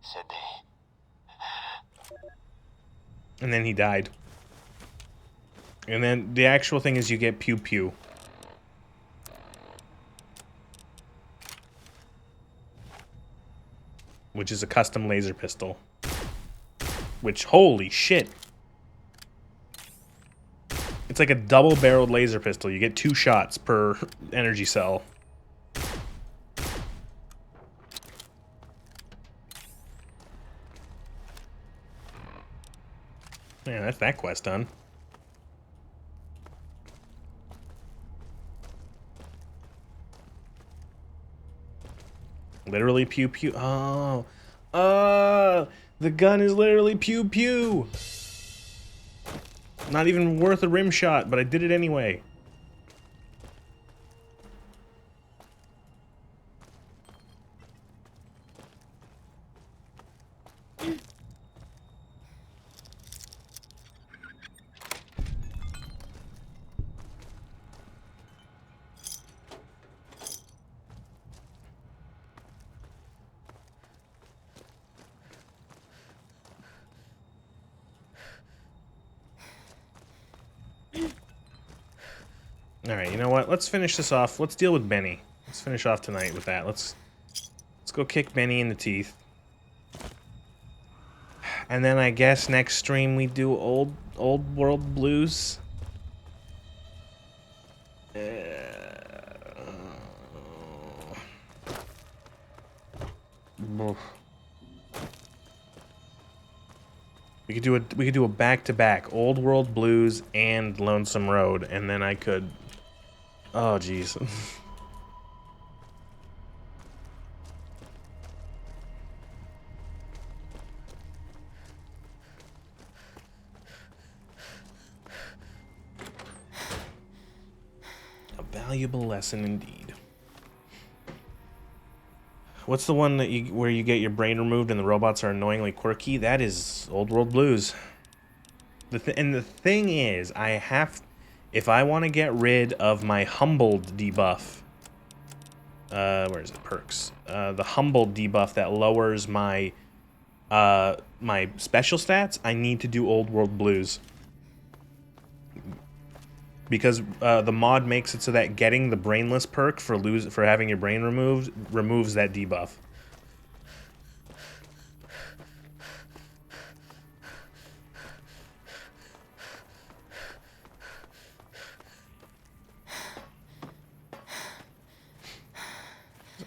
Speaker 7: Said they...
Speaker 1: And then he died. And then the actual thing is you get pew pew. Which is a custom laser pistol. Which, holy shit. It's like a double-barreled laser pistol. You get 2 shots per energy cell. Man, that's that quest done. Literally pew pew. Oh. The gun is literally pew pew. Not even worth a rim shot, but I did it anyway. Alright, you know what? Let's finish this off. Let's deal with Benny. Let's finish off tonight with that. Let's go kick Benny in the teeth. And then I guess next stream we do old world blues. We could do a back-to-back Old World Blues and Lonesome Road, and then I could. Oh jeez. A valuable lesson indeed. What's the one that where you get your brain removed and the robots are annoyingly quirky? That is Old World Blues. And the thing is, if I want to get rid of my humbled debuff, where is it? Perks. The humbled debuff that lowers my my special stats, I need to do Old World Blues. Because the mod makes it so that getting the brainless perk for having your brain removed removes that debuff.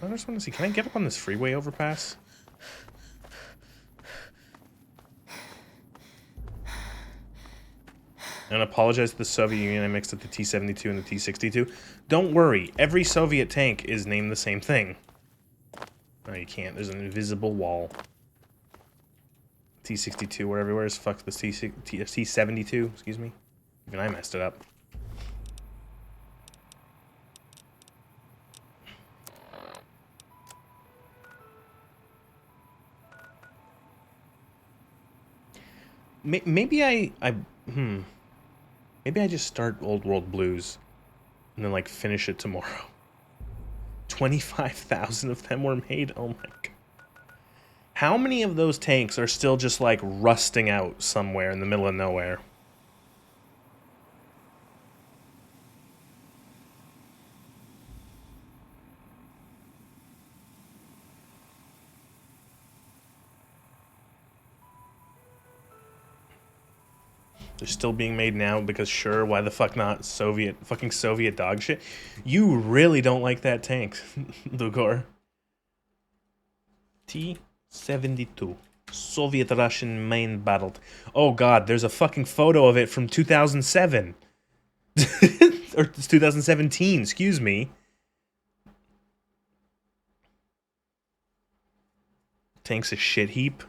Speaker 1: I just want to see, can I get up on this freeway overpass? And apologize to the Soviet Union, I mixed up the T-72 and the T-62. Don't worry, every Soviet tank is named the same thing. No, you can't. There's an invisible wall. T-62, we're everywhere as fuck the T-72, excuse me. Even I messed it up. Maybe maybe I just start Old World Blues and then like finish it tomorrow. 25,000 of them were made. Oh my god. How many of those tanks are still just like rusting out somewhere in the middle of nowhere? They're still being made now because sure, why the fuck not? Fucking Soviet dog shit. You really don't like that tank, Lugor. T-72. Soviet Russian main battle. Oh god, there's a fucking photo of it from 2007. Or it's 2017, excuse me. Tank's a shit heap.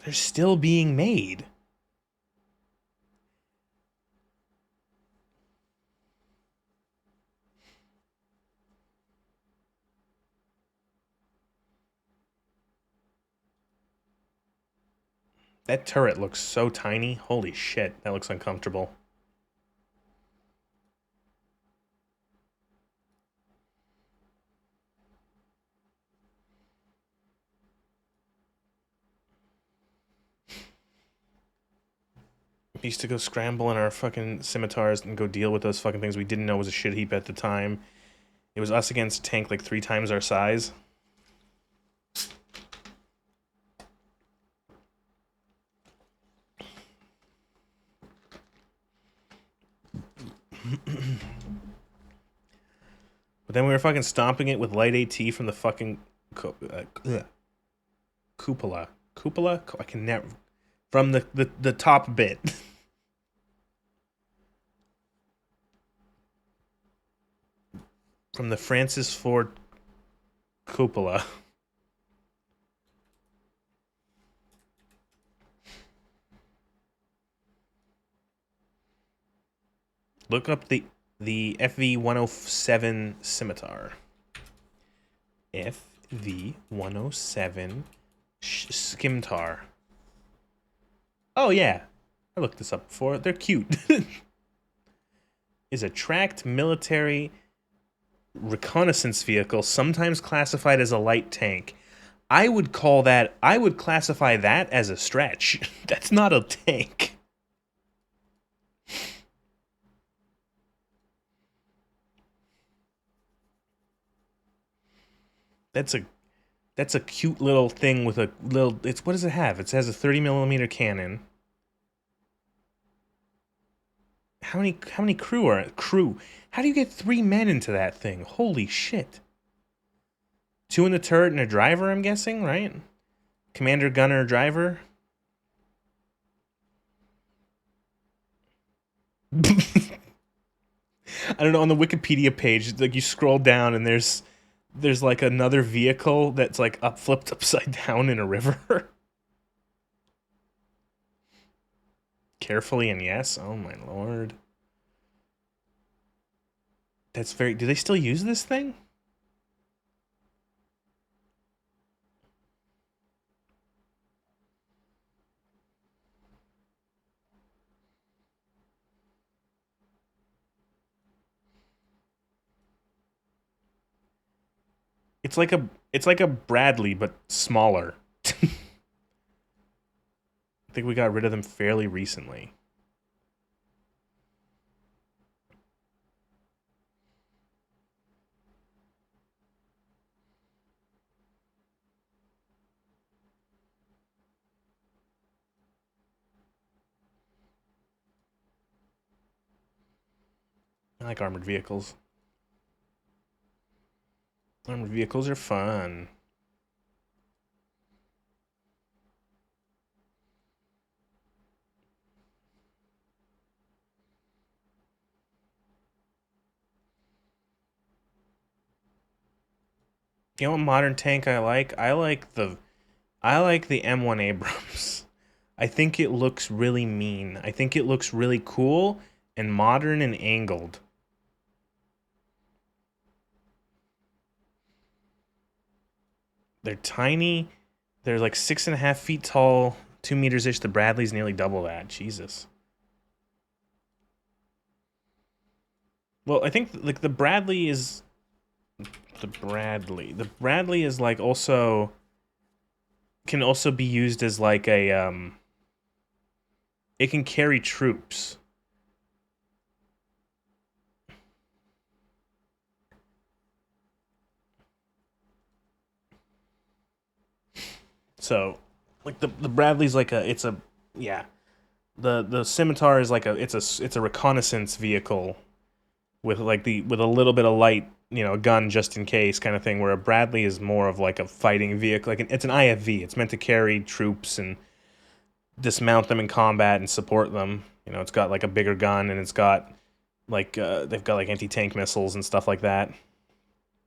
Speaker 1: They're still being made. That turret looks so tiny. Holy shit, that looks uncomfortable. We used to go scramble in our fucking scimitars and go deal with those fucking things we didn't know was a shit heap at the time. It was us against a tank like 3 times our size. But then we were fucking stomping it with light AT from the fucking cupola. Cupola? I can never... From the top bit. From the Francis Ford cupola. Look up the FV-107 scimitar. FV-107 scimitar. Oh yeah, I looked this up before. They're cute. Is a tracked military reconnaissance vehicle, sometimes classified as a light tank. I would classify that as a stretch. That's not a tank. That's a cute little thing with a little. What does it have? It has a 30mm cannon. How many crew are it? Crew? How do you get 3 men into that thing? Holy shit! 2 in the turret and a driver, I'm guessing, right? Commander, gunner, driver. I don't know. On the Wikipedia page, like you scroll down and there's like another vehicle that's like flipped upside down in a river. Carefully and yes. Oh my lord. That's very... Do they still use this thing? It's like a Bradley but smaller. I think we got rid of them fairly recently. I like armored vehicles. Armored vehicles are fun. You know what modern tank I like? I like the M1 Abrams. I think it looks really mean. I think it looks really cool and modern and angled. They're tiny. They're like 6.5 feet tall. 2 meters ish. The Bradley's nearly double that. Jesus. Well, I think like the Bradley is the Bradley. The Bradley is like also can also be used as like a it can carry troops. So, like the Bradley's like a it's a yeah. The scimitar is like it's a reconnaissance vehicle with like with a little bit of light, you know, a gun just in case kind of thing, where a Bradley is more of like a fighting vehicle. Like it's an IFV. It's meant to carry troops and dismount them in combat and support them. You know, it's got like a bigger gun and it's got like they've got like anti-tank missiles and stuff like that.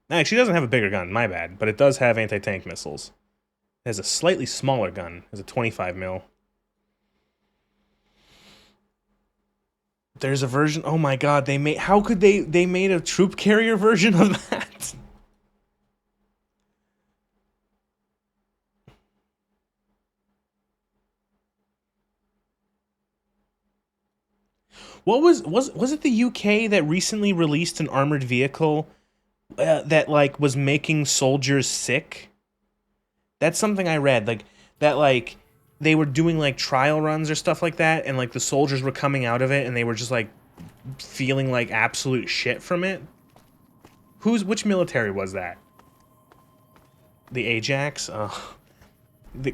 Speaker 1: Actually, it doesn't have a bigger gun, my bad, but it does have anti-tank missiles. It has a slightly smaller gun. It has a 25 mil. There's a version. Oh my god, they made. How could they made a troop carrier version of that? What was it the UK that recently released an armored vehicle that like was making soldiers sick? That's something I read. Like that like they were doing like trial runs or stuff like that, and like the soldiers were coming out of it and they were just like feeling like absolute shit from it. Which military was that? The Ajax? Oh.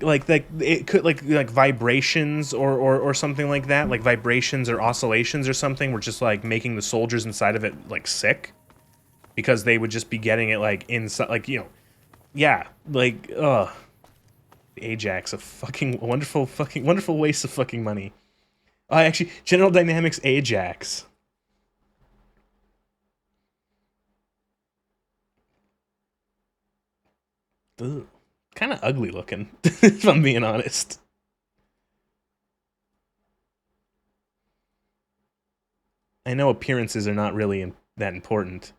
Speaker 1: Like it could like vibrations or something like that, like vibrations or oscillations or something were just like making the soldiers inside of it like sick because they would just be getting it like inside, like, you know, yeah, like the Ajax, a fucking wonderful waste of fucking money. Actually, General Dynamics Ajax. Ugh. Kind of ugly looking, if I'm being honest. I know appearances are not really that important.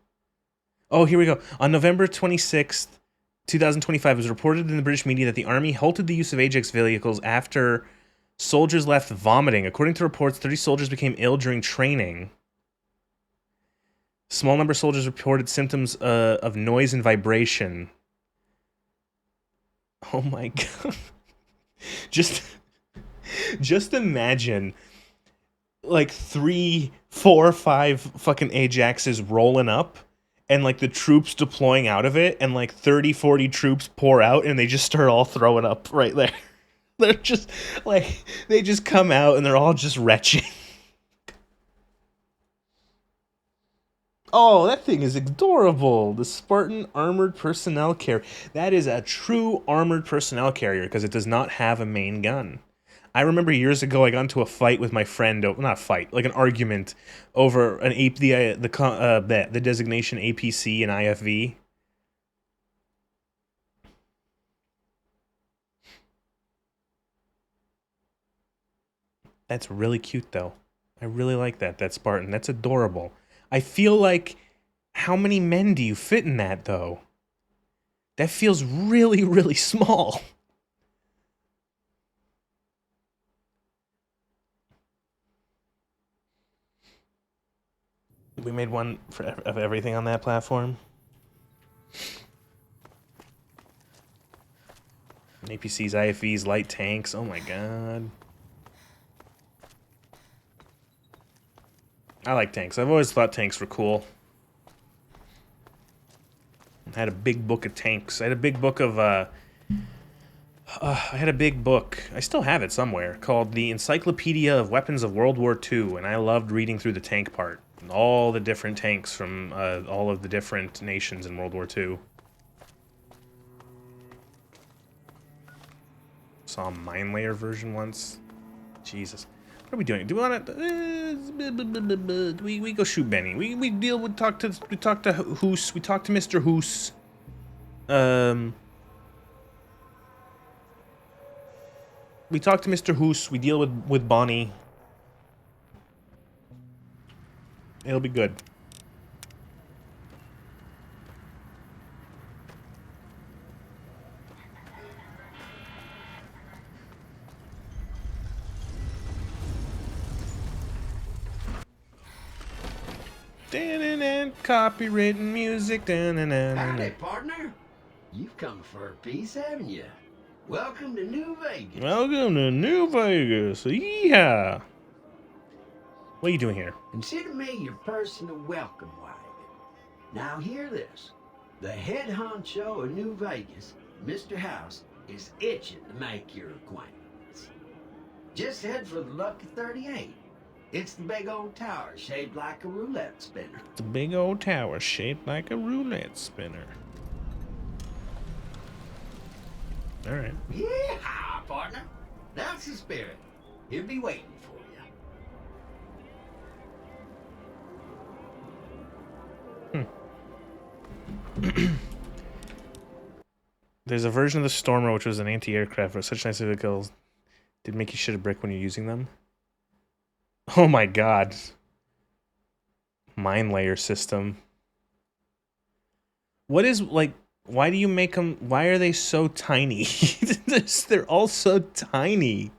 Speaker 1: Oh, here we go. On November 26th, 2025, it was reported in the British media that the army halted the use of Ajax vehicles after soldiers left vomiting. According to reports, 30 soldiers became ill during training. Small number of soldiers reported symptoms of noise and vibration. Oh my god. Just imagine like 3, 4, 5 fucking Ajaxes rolling up and like the troops deploying out of it and like 30, 40 troops pour out and they just start all throwing up right there. They're just like, they just come out and they're all just retching. Oh, that thing is adorable. The Spartan Armored Personnel Carrier. That is a true armored personnel carrier because it does not have a main gun. I remember years ago I got into a fight with my friend, not a fight, like an argument over the designation APC and IFV. That's really cute though. I really like that Spartan. That's adorable. I feel like, how many men do you fit in that, though? That feels really, really small. We made one of everything on that platform. APCs, IFVs, light tanks. Oh my god. I like tanks. I've always thought tanks were cool. I had a big book of tanks. I had a big book of, I had a big book, I still have it somewhere, called The Encyclopedia of Weapons of World War II, and I loved reading through the tank part. And all the different tanks from all of the different nations in World War II. Saw a mine layer version once. Jesus. What are we doing? Do we want to? We go shoot Benny. We deal with talk to Hoos. We talk to Mr. Hoos. We talk to Mr. Hoos. We deal with Bonnie. It'll be good. Copywritten music.
Speaker 8: Howdy, partner. You've come for a piece, haven't you? Welcome to New Vegas.
Speaker 1: Welcome to New Vegas. Yeehaw. What are you doing here?
Speaker 8: Consider me your personal welcome wagon. Now hear this. The head honcho of New Vegas, Mr. House, is itching to make your acquaintance. Just head for the Lucky 38. It's the big old tower shaped like a roulette spinner.
Speaker 1: It's a big old tower shaped like a roulette spinner. All right.
Speaker 8: Yeah, partner. That's the spirit. He'll be waiting for you.
Speaker 1: There's a version of the Stormer which was an anti-aircraft with such nice vehicles. Did make you shit a brick when you're using them? Oh my god. Mine layer system. What is, like, why do you make them, why are they so tiny? They're all so tiny.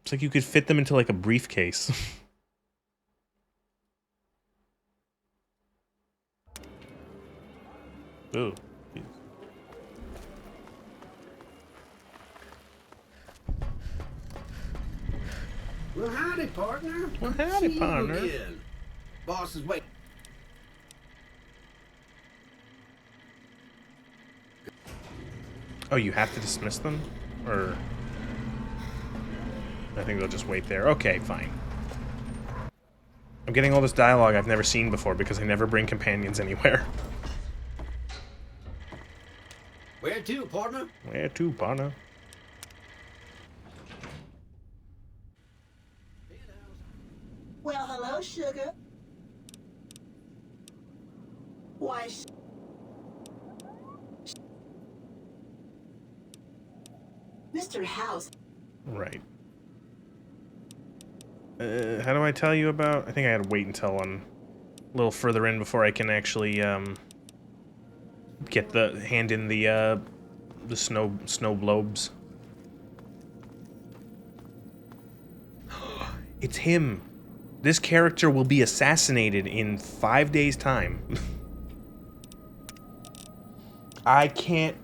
Speaker 1: It's like you could fit them into like a briefcase. Ooh.
Speaker 8: Well, howdy, partner.
Speaker 1: Well, howdy,
Speaker 8: See you
Speaker 1: partner.
Speaker 8: again. Boss is waiting.
Speaker 1: Oh, you have to dismiss them? Or... I think they'll just wait there. Okay, fine. I'm getting all this dialogue I've never seen before because I never bring companions anywhere.
Speaker 8: Where to, partner?
Speaker 1: Where to, partner?
Speaker 4: Well, hello, sugar. Why, Mr. House.
Speaker 1: Right. How do I tell you about... I think I had to wait until I'm a little further in before I can actually, get the... hand in the snow globes. It's him! This character will be assassinated in 5 days' time. I can't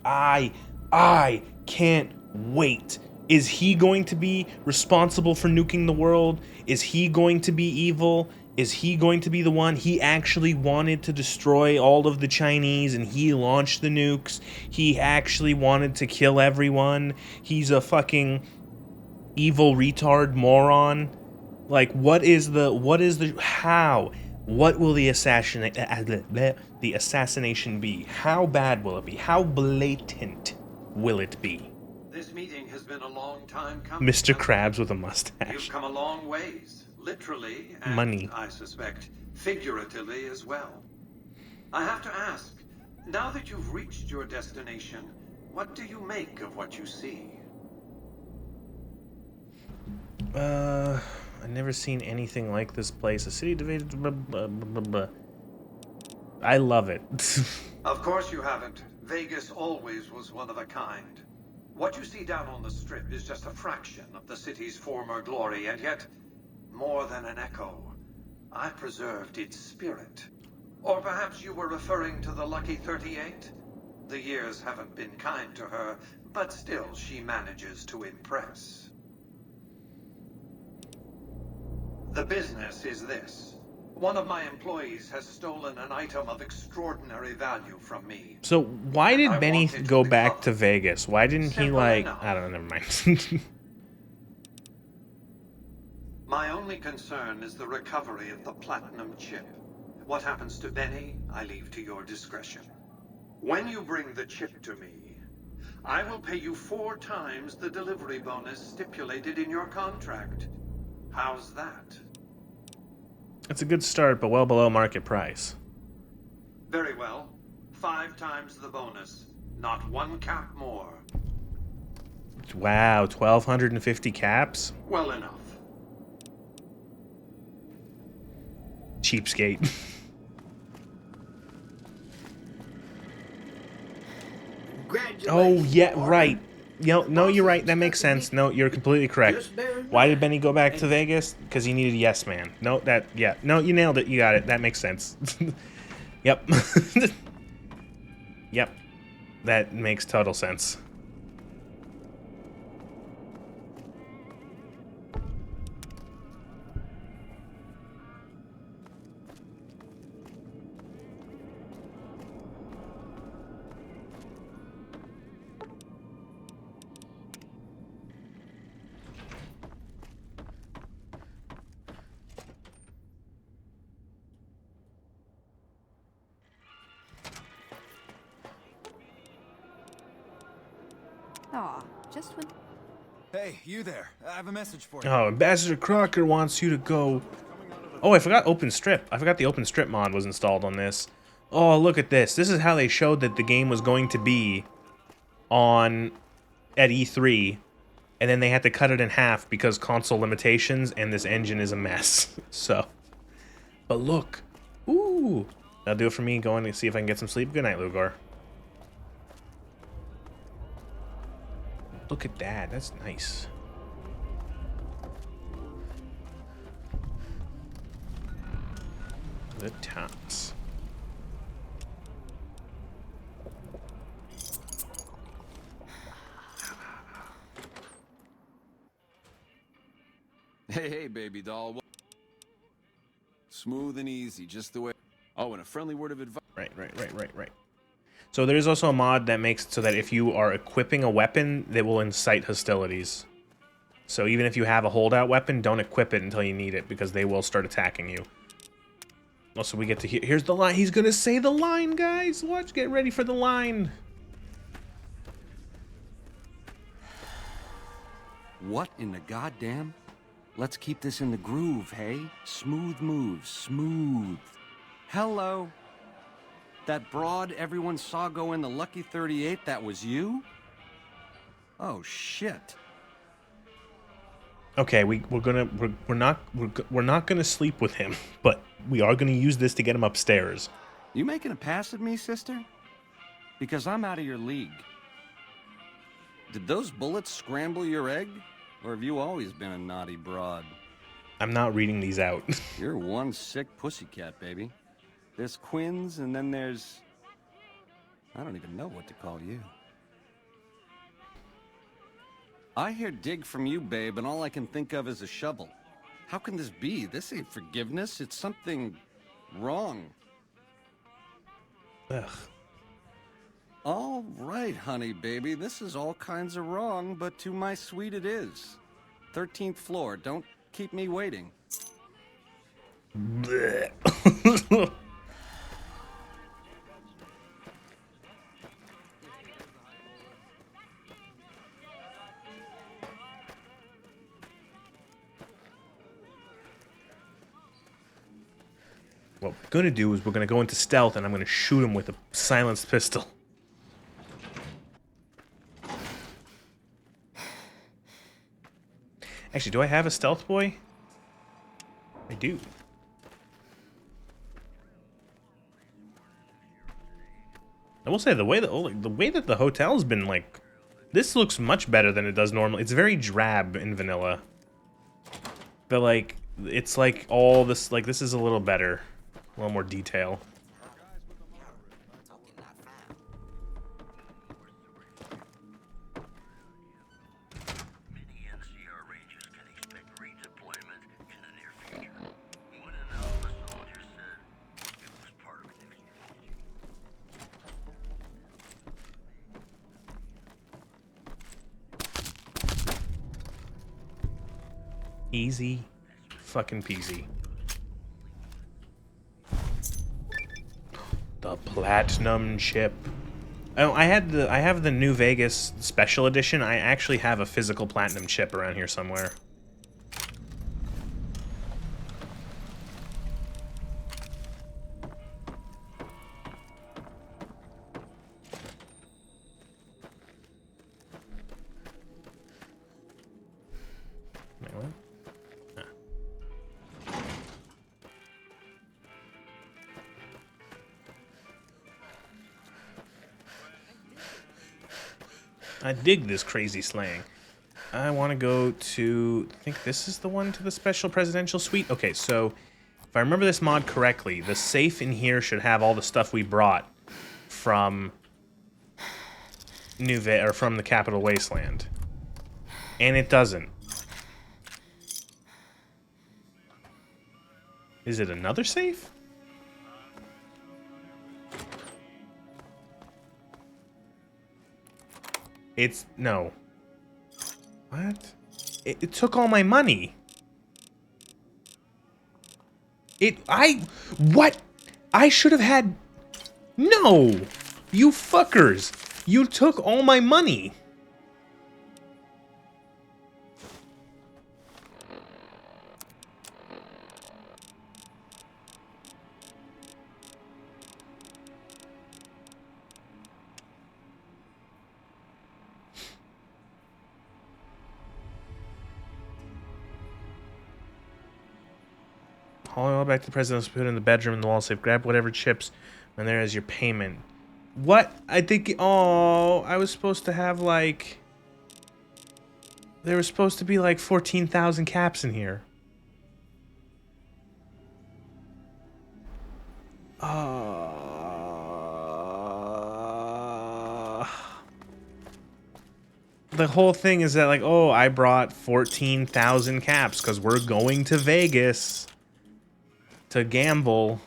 Speaker 1: wait. Is he going to be responsible for nuking the world? Is he going to be evil? Is he going to be the one? He actually wanted to destroy all of the Chinese and he launched the nukes. He actually wanted to kill everyone. He's a fucking evil retard moron. Like, what will the assassination be? How bad will it be? How blatant will it be?
Speaker 9: This meeting has been a long time coming.
Speaker 1: Mr. Krabs with a mustache.
Speaker 9: You've come a long ways, literally, and
Speaker 1: Money.
Speaker 9: I suspect figuratively as well. I have to ask, now that you've reached your destination, what do you make of what you see?
Speaker 1: I've never seen anything like this place. A city divided. I love it.
Speaker 9: Of course you haven't. Vegas always was one of a kind. What you see down on the Strip is just a fraction of the city's former glory, and yet, more than an echo, I preserved its spirit. Or perhaps you were referring to the Lucky 38? The years haven't been kind to her, but still she manages to impress. The business is this. One of my employees has stolen an item of extraordinary value from me.
Speaker 1: So why did Benny go back to Vegas? Why didn't he, like... I don't know, never mind.
Speaker 9: My only concern is the recovery of the platinum chip. What happens to Benny, I leave to your discretion. When you bring the chip to me, I will pay you 4 times the delivery bonus stipulated in your contract. How's that?
Speaker 1: It's a good start, but well below market price.
Speaker 9: Very well. 5 times the bonus. Not 1 cap more.
Speaker 1: Wow, 1,250 caps?
Speaker 9: Well enough.
Speaker 1: Cheapskate.
Speaker 8: Congratulations.
Speaker 1: Oh, yeah,
Speaker 8: partner.
Speaker 1: right. no, you're right. That makes sense. No, you're completely correct.
Speaker 8: Just bear in
Speaker 1: Why did
Speaker 8: mind.
Speaker 1: Benny go back to Vegas? Because he needed Yes Man. No, yeah. No, you nailed it. You got it. That makes sense. Yep. Yep. That makes total sense.
Speaker 5: Aw, just when...
Speaker 10: Hey, you there. I have a message for you.
Speaker 1: Oh, Ambassador Crocker wants you to go. Oh, I forgot Open Strip. I forgot the Open Strip mod was installed on this. Oh, look at this. This is how they showed that the game was going to be on at E3, and then they had to cut it in half because console limitations, and this engine is a mess. So, but look. Ooh. That'll do it for me. Going to see if I can get some sleep. Good night, Lugar. Look at that. That's nice. The tops.
Speaker 3: Hey, baby doll. Smooth and easy, just the way... Oh, and a friendly word of advice.
Speaker 1: Right. So there's also a mod that makes it so that if you are equipping a weapon, that will incite hostilities. So even if you have a holdout weapon, don't equip it until you need it, because they will start attacking you. Also, we get to hear... Here's the line. He's gonna say the line, guys! Watch, get ready for the line.
Speaker 11: What in the goddamn? Let's keep this in the groove, hey? Smooth moves, smooth. Hello? That broad everyone saw go in the Lucky 38, that was you? Oh, shit.
Speaker 1: Okay, we're not gonna sleep with him, but we are gonna use this to get him upstairs.
Speaker 11: You making a pass at me, sister? Because I'm out of your league. Did those bullets scramble your egg? Or have you always been a naughty broad?
Speaker 1: I'm not reading these out.
Speaker 11: You're one sick pussycat, baby. There's Quinn's, and then there's... I don't even know what to call you. I hear dig from you, babe, and all I can think of is a shovel. How can this be? This ain't forgiveness. It's something wrong.
Speaker 1: Ugh.
Speaker 11: All right, honey, baby. This is all kinds of wrong, but to my sweet it is. 13th floor. Don't keep me waiting.
Speaker 1: What we're gonna do is we're gonna go into stealth, and I'm gonna shoot him with a silenced pistol. Actually, do I have a stealth boy? I do. I will say the way that the hotel's been like, this looks much better than it does normally. It's very drab in vanilla, but like it's like all this this is a little better, a little more detail. Easy fucking peasy. The platinum chip. Oh, I have the New Vegas special edition. I actually have a physical platinum chip around here somewhere. Wait, what? I dig this crazy slang. I want to go to... I think this is the one to the special presidential suite. Okay, so if I remember this mod correctly, the safe in here should have all the stuff we brought from from the Capital Wasteland. And it doesn't. Is it another safe? It's... no. What? It took all my money. What? I should have had... No! You fuckers! You took all my money! Haul it all back to the president's, put it in the bedroom in the wall safe. Grab whatever chips and there is your payment. What? I think... oh, I was supposed to have, like... there was supposed to be, like, 14,000 caps in here. The whole thing is that, like, oh, I brought 14,000 caps because we're going to Vegas to gamble.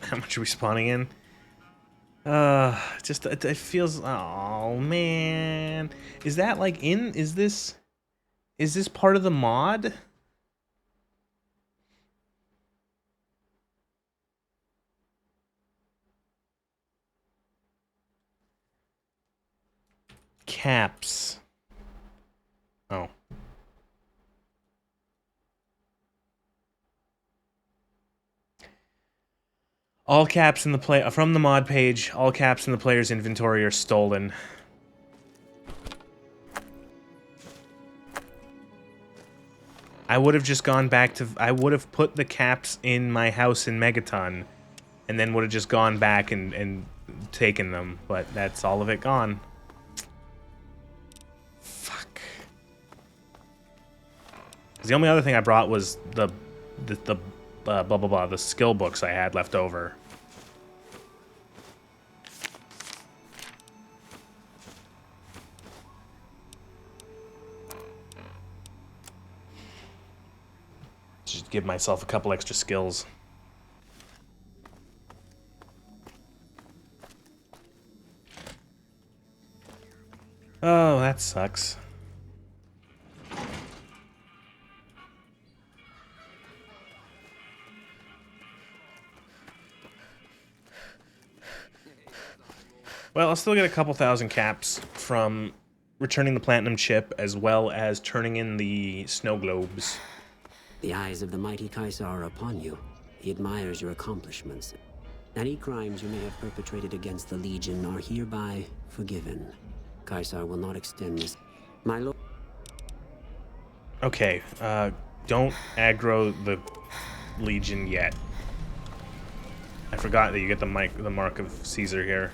Speaker 1: How much are we spawning in? Just it feels... oh man, is that like in? Is this part of the mod? Caps. Oh. All caps in the from the mod page, all caps in the player's inventory are stolen. I would have just gone back to... I would have put the caps in my house in Megaton, and then would have just gone back and taken them, but that's all of it gone. Fuck. 'Cause the only other thing I brought was the blah blah blah, the skill books I had left over. Just give myself a couple extra skills. Oh, that sucks. Well, I'll still get a couple thousand caps from returning the platinum chip, as well as turning in the snow globes.
Speaker 12: The eyes of the mighty Kaiser are upon you. He admires your accomplishments. Any crimes you may have perpetrated against the Legion are hereby forgiven. Kaiser will not extend this. My lord...
Speaker 1: Okay, don't aggro the Legion yet. I forgot that you get the mark of Caesar here.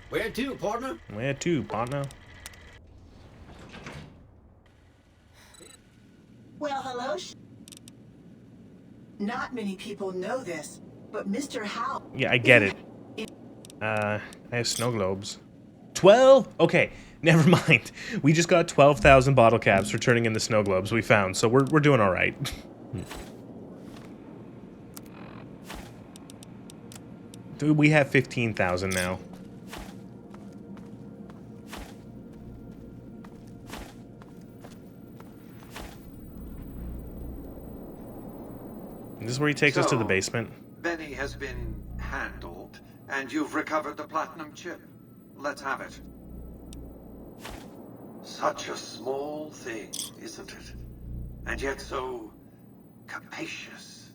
Speaker 8: Where to, partner?
Speaker 1: Where to, partner?
Speaker 4: Well, hello. Not many people know this, but Mr. Howe...
Speaker 1: Yeah, I get it. I have snow globes. 12? Okay, never mind. We just got 12,000 bottle caps for turning in the snow globes we found, so we're doing all right. Dude, we have 15,000 now. Is this where he takes us to the basement?
Speaker 9: Benny has been handled, and you've recovered the platinum chip. Let's have it. Such a small thing, isn't it? and yet so capacious,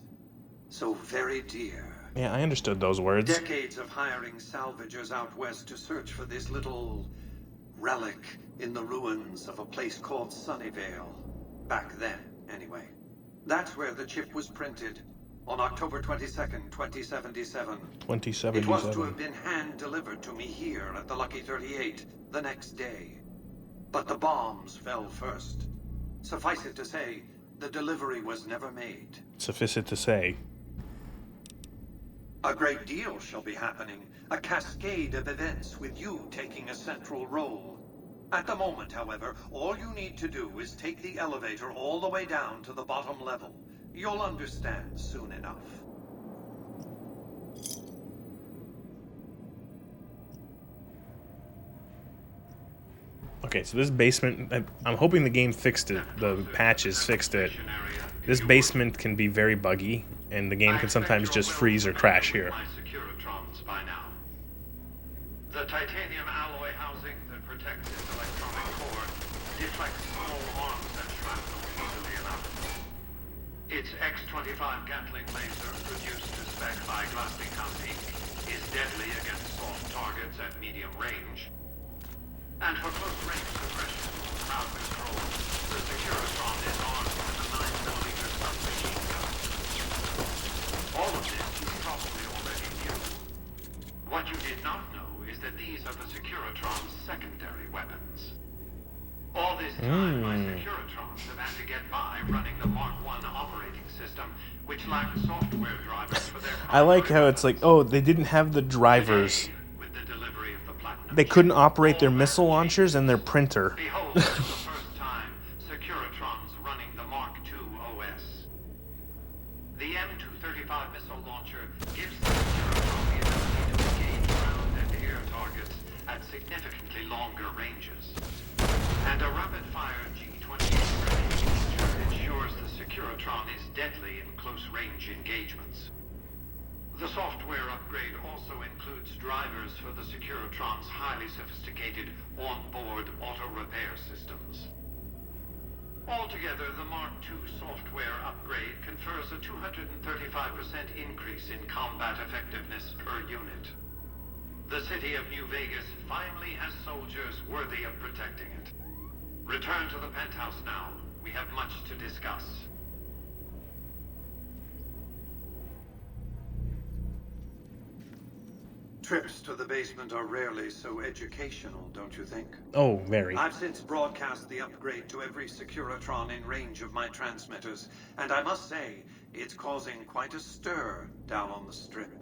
Speaker 9: so very dear.
Speaker 1: Yeah, I understood those words.
Speaker 9: Decades of hiring salvagers out west to search for this little relic in the ruins of a place called Sunnyvale. Back then, anyway. That's where the chip was printed, on October 22nd, 2077.
Speaker 1: 2077.
Speaker 9: It was to have been hand-delivered to me here at the Lucky 38 the next day. But the bombs fell first. Suffice it to say, the delivery was never made.
Speaker 1: Suffice it to say.
Speaker 9: A great deal shall be happening, a cascade of events with you taking a central role. At the moment, however, all you need to do is take the elevator all the way down to the bottom level. You'll understand soon enough.
Speaker 1: Okay, so this basement, I'm hoping the game fixed it, the patches fixed it. This basement can be very buggy, and the game can sometimes just freeze or crash here.
Speaker 13: The titanium alloy housing that protects its electronic core deflects small arms and shrapnel easily enough. Its X-25 Gatling laser, produced to spec by Westinghouse Inc., is deadly against soft targets at medium range. And for close-range suppression, crowd control, the Securitron is armed with a 9mm submachine gun. All of this you probably already knew. What you did not know is that these are the Securitron's secondary weapons. All this time, my Securitrons have had to get by running the Mark I operating system, which lacked software drivers for their...
Speaker 1: I like how it's like, oh, they didn't have the drivers. They couldn't operate their missile launchers and their printer.
Speaker 13: Behold, for the first time, Securitrons running the Mark II OS. The M235 missile launcher gives the Securitron the ability to engage ground and air targets at significantly longer ranges. And a rapid-fire G-28 grenade launcher ensures the Securitron is deadly in close-range engagements. The software upgrade also includes drivers for the Securitron's highly sophisticated on-board auto-repair systems. Altogether, the Mark II software upgrade confers a 235% increase in combat effectiveness per unit. The city of New Vegas finally has soldiers worthy of protecting it. Return to the penthouse now. We have much to discuss.
Speaker 9: Trips to the basement are rarely so educational, don't you think?
Speaker 1: Oh, very.
Speaker 9: I've since broadcast the upgrade to every Securitron in range of my transmitters, and I must say, it's causing quite a stir down on the Strip.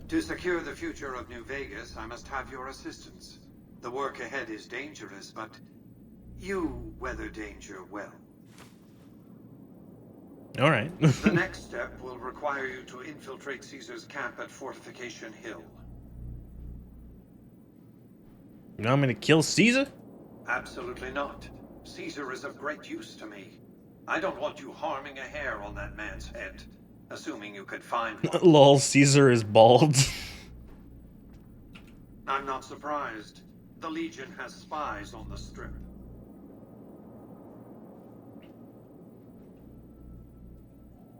Speaker 9: To secure the future of New Vegas, I must have your assistance. The work ahead is dangerous, but you weather danger well.
Speaker 1: All right.
Speaker 9: The next step will require you to infiltrate Caesar's camp at Fortification Hill.
Speaker 1: You know I'm gonna kill Caesar?
Speaker 9: Absolutely not. Caesar is of great use to me. I don't want you harming a hair on that man's head, assuming you could find one.
Speaker 1: Lol, Caesar is bald.
Speaker 9: I'm not surprised. The Legion has spies on the Strip.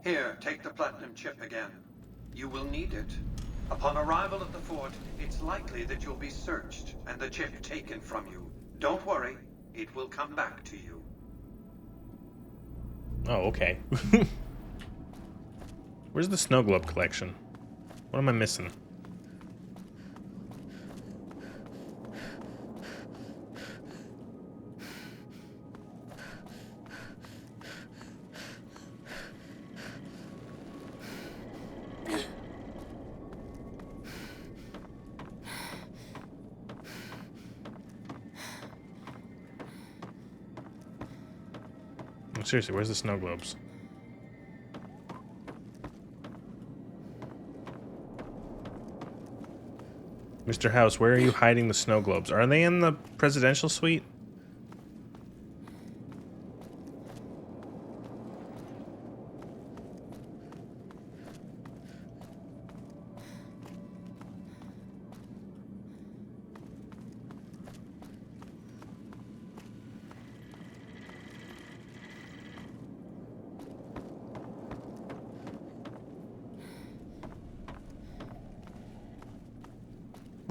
Speaker 9: Here, take the platinum chip again. You will need it. Upon arrival at the fort, it's likely that you'll be searched and the chip taken from you. Don't worry, it will come back to you.
Speaker 1: Oh, okay. Where's the snow globe collection? What am I missing? Seriously, where's the snow globes? Mr. House, where are you hiding the snow globes? Are they in the presidential suite?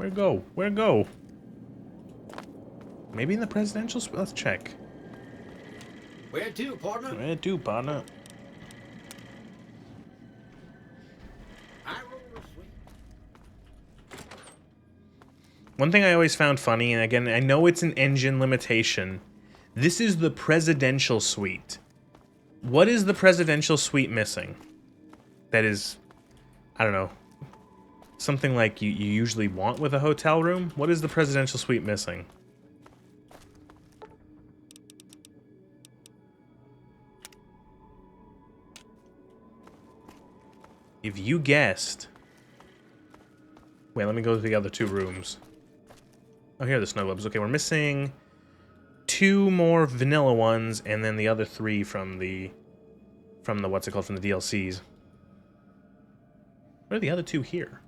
Speaker 1: Where go? Where go? Maybe in the presidential suite? Let's check.
Speaker 8: Where to, partner?
Speaker 1: Where to, partner? One thing I always found funny, and again, I know it's an engine limitation. This is the presidential suite. What is the presidential suite missing? That is, I don't know, something like you usually want with a hotel room? What is the presidential suite missing? If you guessed... Wait, let me go to the other two rooms. Oh, here are the snow globes. Okay, we're missing 2 more vanilla ones, and then the other 3 from the what's it called, from the DLCs. What are the other 2 here?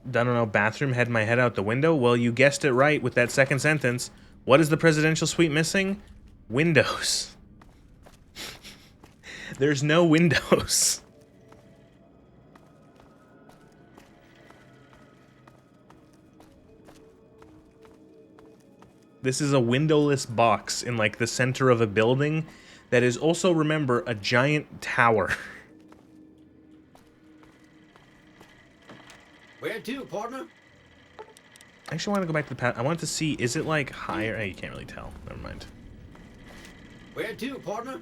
Speaker 1: I don't know, bathroom, had my head out the window? Well, you guessed it right with that second sentence. What is the presidential suite missing? Windows. There's no windows. This is a windowless box in, like, the center of a building that is also, remember, a giant tower.
Speaker 8: Where to, partner?
Speaker 1: I actually want to go back to the past. I want to see, is it, like, higher? Hey, you can't really tell. Never mind.
Speaker 8: Where to, partner?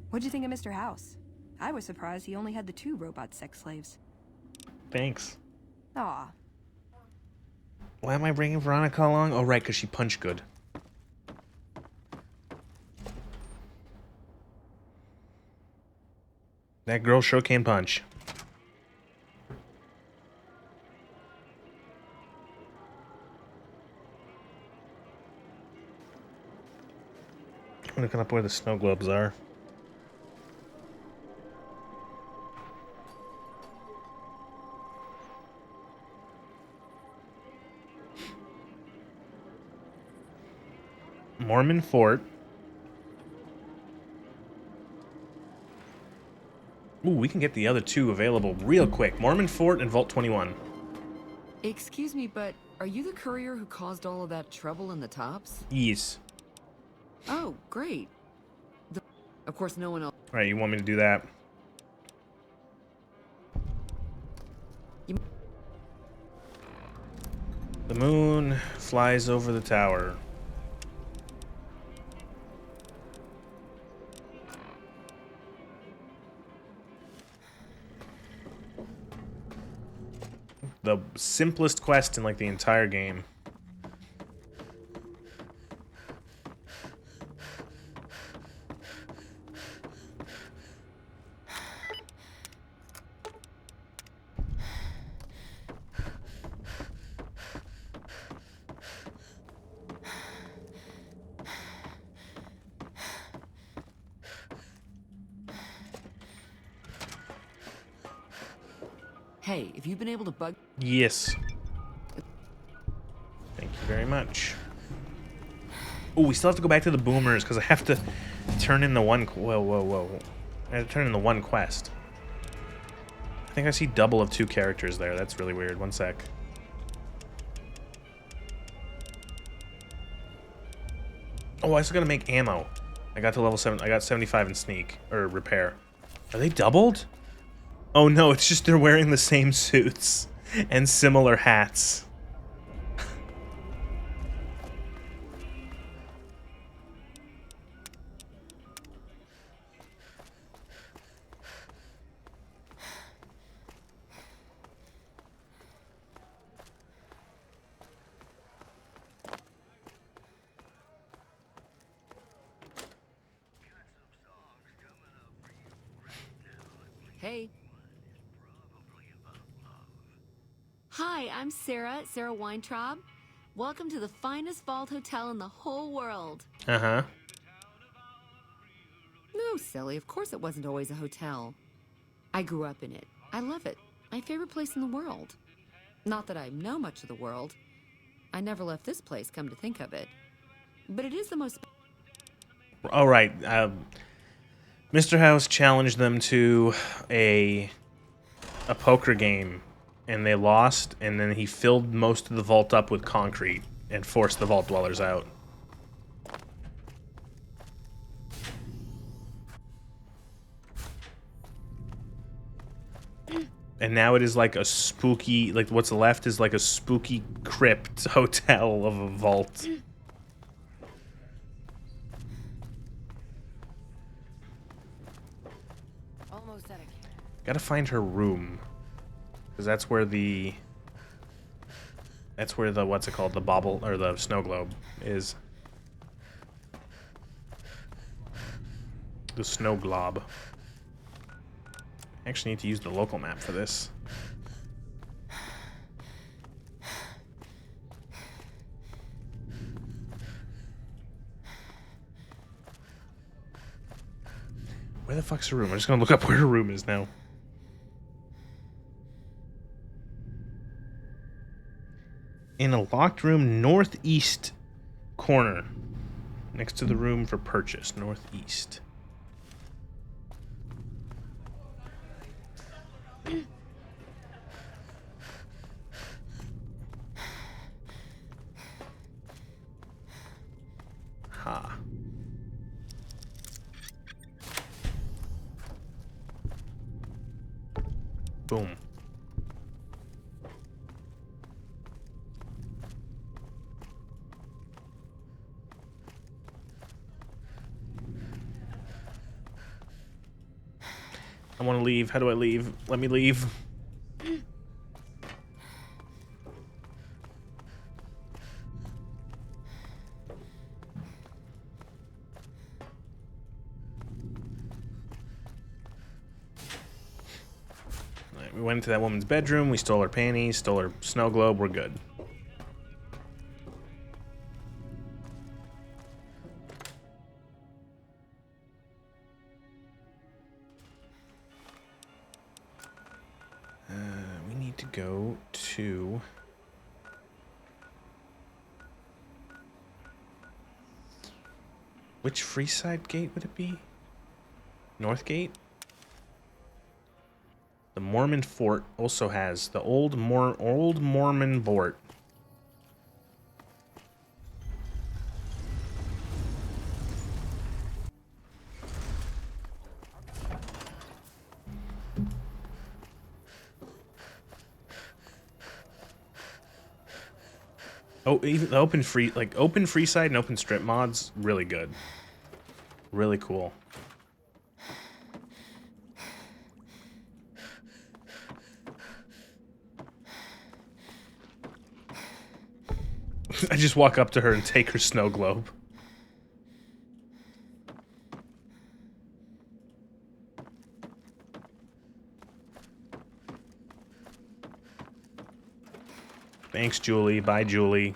Speaker 5: What'd you think of Mr. House? I was surprised he only had the 2 robot sex slaves.
Speaker 1: Thanks.
Speaker 5: Aw.
Speaker 1: Why am I bringing Veronica along? Oh, right, because she punched good. That girl sure can punch. I'm looking up where the snow globes are. Mormon Fort. Ooh, we can get the other 2 available real quick. Mormon Fort and Vault 21.
Speaker 14: Excuse me, but are you the courier who caused all of that trouble in the tops?
Speaker 1: Yes.
Speaker 14: Oh, great. Of course, no one else...
Speaker 1: Alright, you want me to do that? The moon flies over the tower. The simplest quest in, like, the entire game.
Speaker 14: Hey, if you've been able to bug...
Speaker 1: Yes. Thank you very much. Oh, we still have to go back to the boomers because I have to turn in the one... Whoa. I have to turn in the one quest. I think I see double of 2 characters there. That's really weird. One sec. Oh, I still gotta make ammo. I got to level 7. I got 75 in sneak. Or repair. Are they doubled? Oh no, it's just they're wearing the same suits and similar hats.
Speaker 14: Hey. Hi, I'm Sarah Weintraub. Welcome to the finest vault hotel in the whole world.
Speaker 1: Uh-huh.
Speaker 14: No, silly. Of course it wasn't always a hotel. I grew up in it. I love it. My favorite place in the world. Not that I know much of the world. I never left this place, come to think of it. But it is the most...
Speaker 1: All right. Mr. House challenged them to a poker game, and they lost, and then he filled most of the vault up with concrete and forced the vault dwellers out. And now it is like a spooky, like what's left is like a spooky crypt hotel of a vault.
Speaker 14: Almost out of
Speaker 1: Gotta find her room. Because that's where the... That's where the, what's it called, the bauble, or the snow globe is. The snow glob. I actually need to use the local map for this. Where the fuck's her room? I'm just gonna look up where her room is now. In a locked room northeast corner. Next to the room for purchase, northeast. Ha. Boom. I want to leave. How do I leave? Let me leave. Alright, we went into that woman's bedroom. We stole her panties, stole her snow globe. We're good. We need to go to... Which Freeside gate would it be? North Gate? The Mormon Fort also has the old Mormon Fort. Oh, even the open free side and open strip mods, really good. Really cool. I just walk up to her and take her snow globe. Thanks, Julie. Bye, Julie.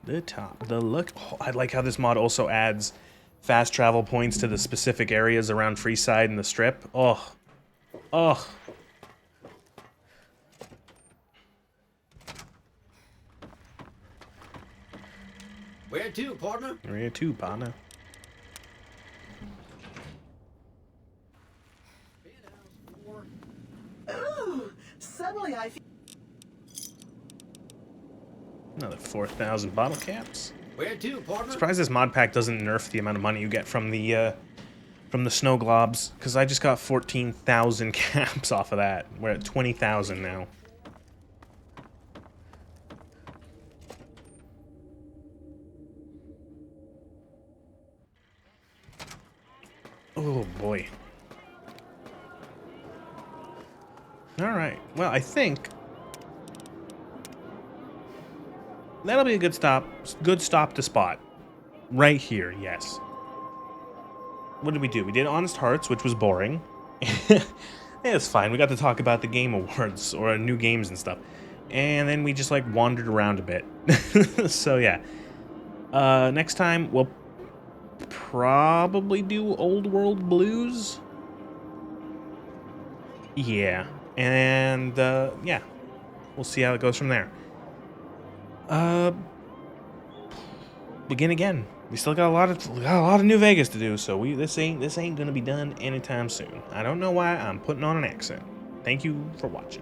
Speaker 1: The top. The look. Oh, I like how this mod also adds fast travel points to the specific areas around Freeside and the Strip. Oh. Oh.
Speaker 8: Where to, partner?
Speaker 1: Where to, partner?
Speaker 4: Ooh, suddenly I feel...
Speaker 1: Another 4,000 bottle caps.
Speaker 8: Where to, partner?
Speaker 1: Surprised this mod pack doesn't nerf the amount of money you get from the snow globs, because I just got 14,000 caps off of that. We're at 20,000 now. Oh boy. Alright, well, I think that'll be a good stop to spot. Right here, yes. What did we do? We did Honest Hearts, which was boring. Yeah, it's fine. We got to talk about the Game Awards, or new games and stuff. And then we just, like, wandered around a bit. So, yeah. Next time, we'll probably do Old World Blues. Yeah. And, yeah. We'll see how it goes from there. Begin again. We still got a lot of New Vegas to do, so this ain't gonna be done anytime soon. I don't know why I'm putting on an accent. Thank you for watching.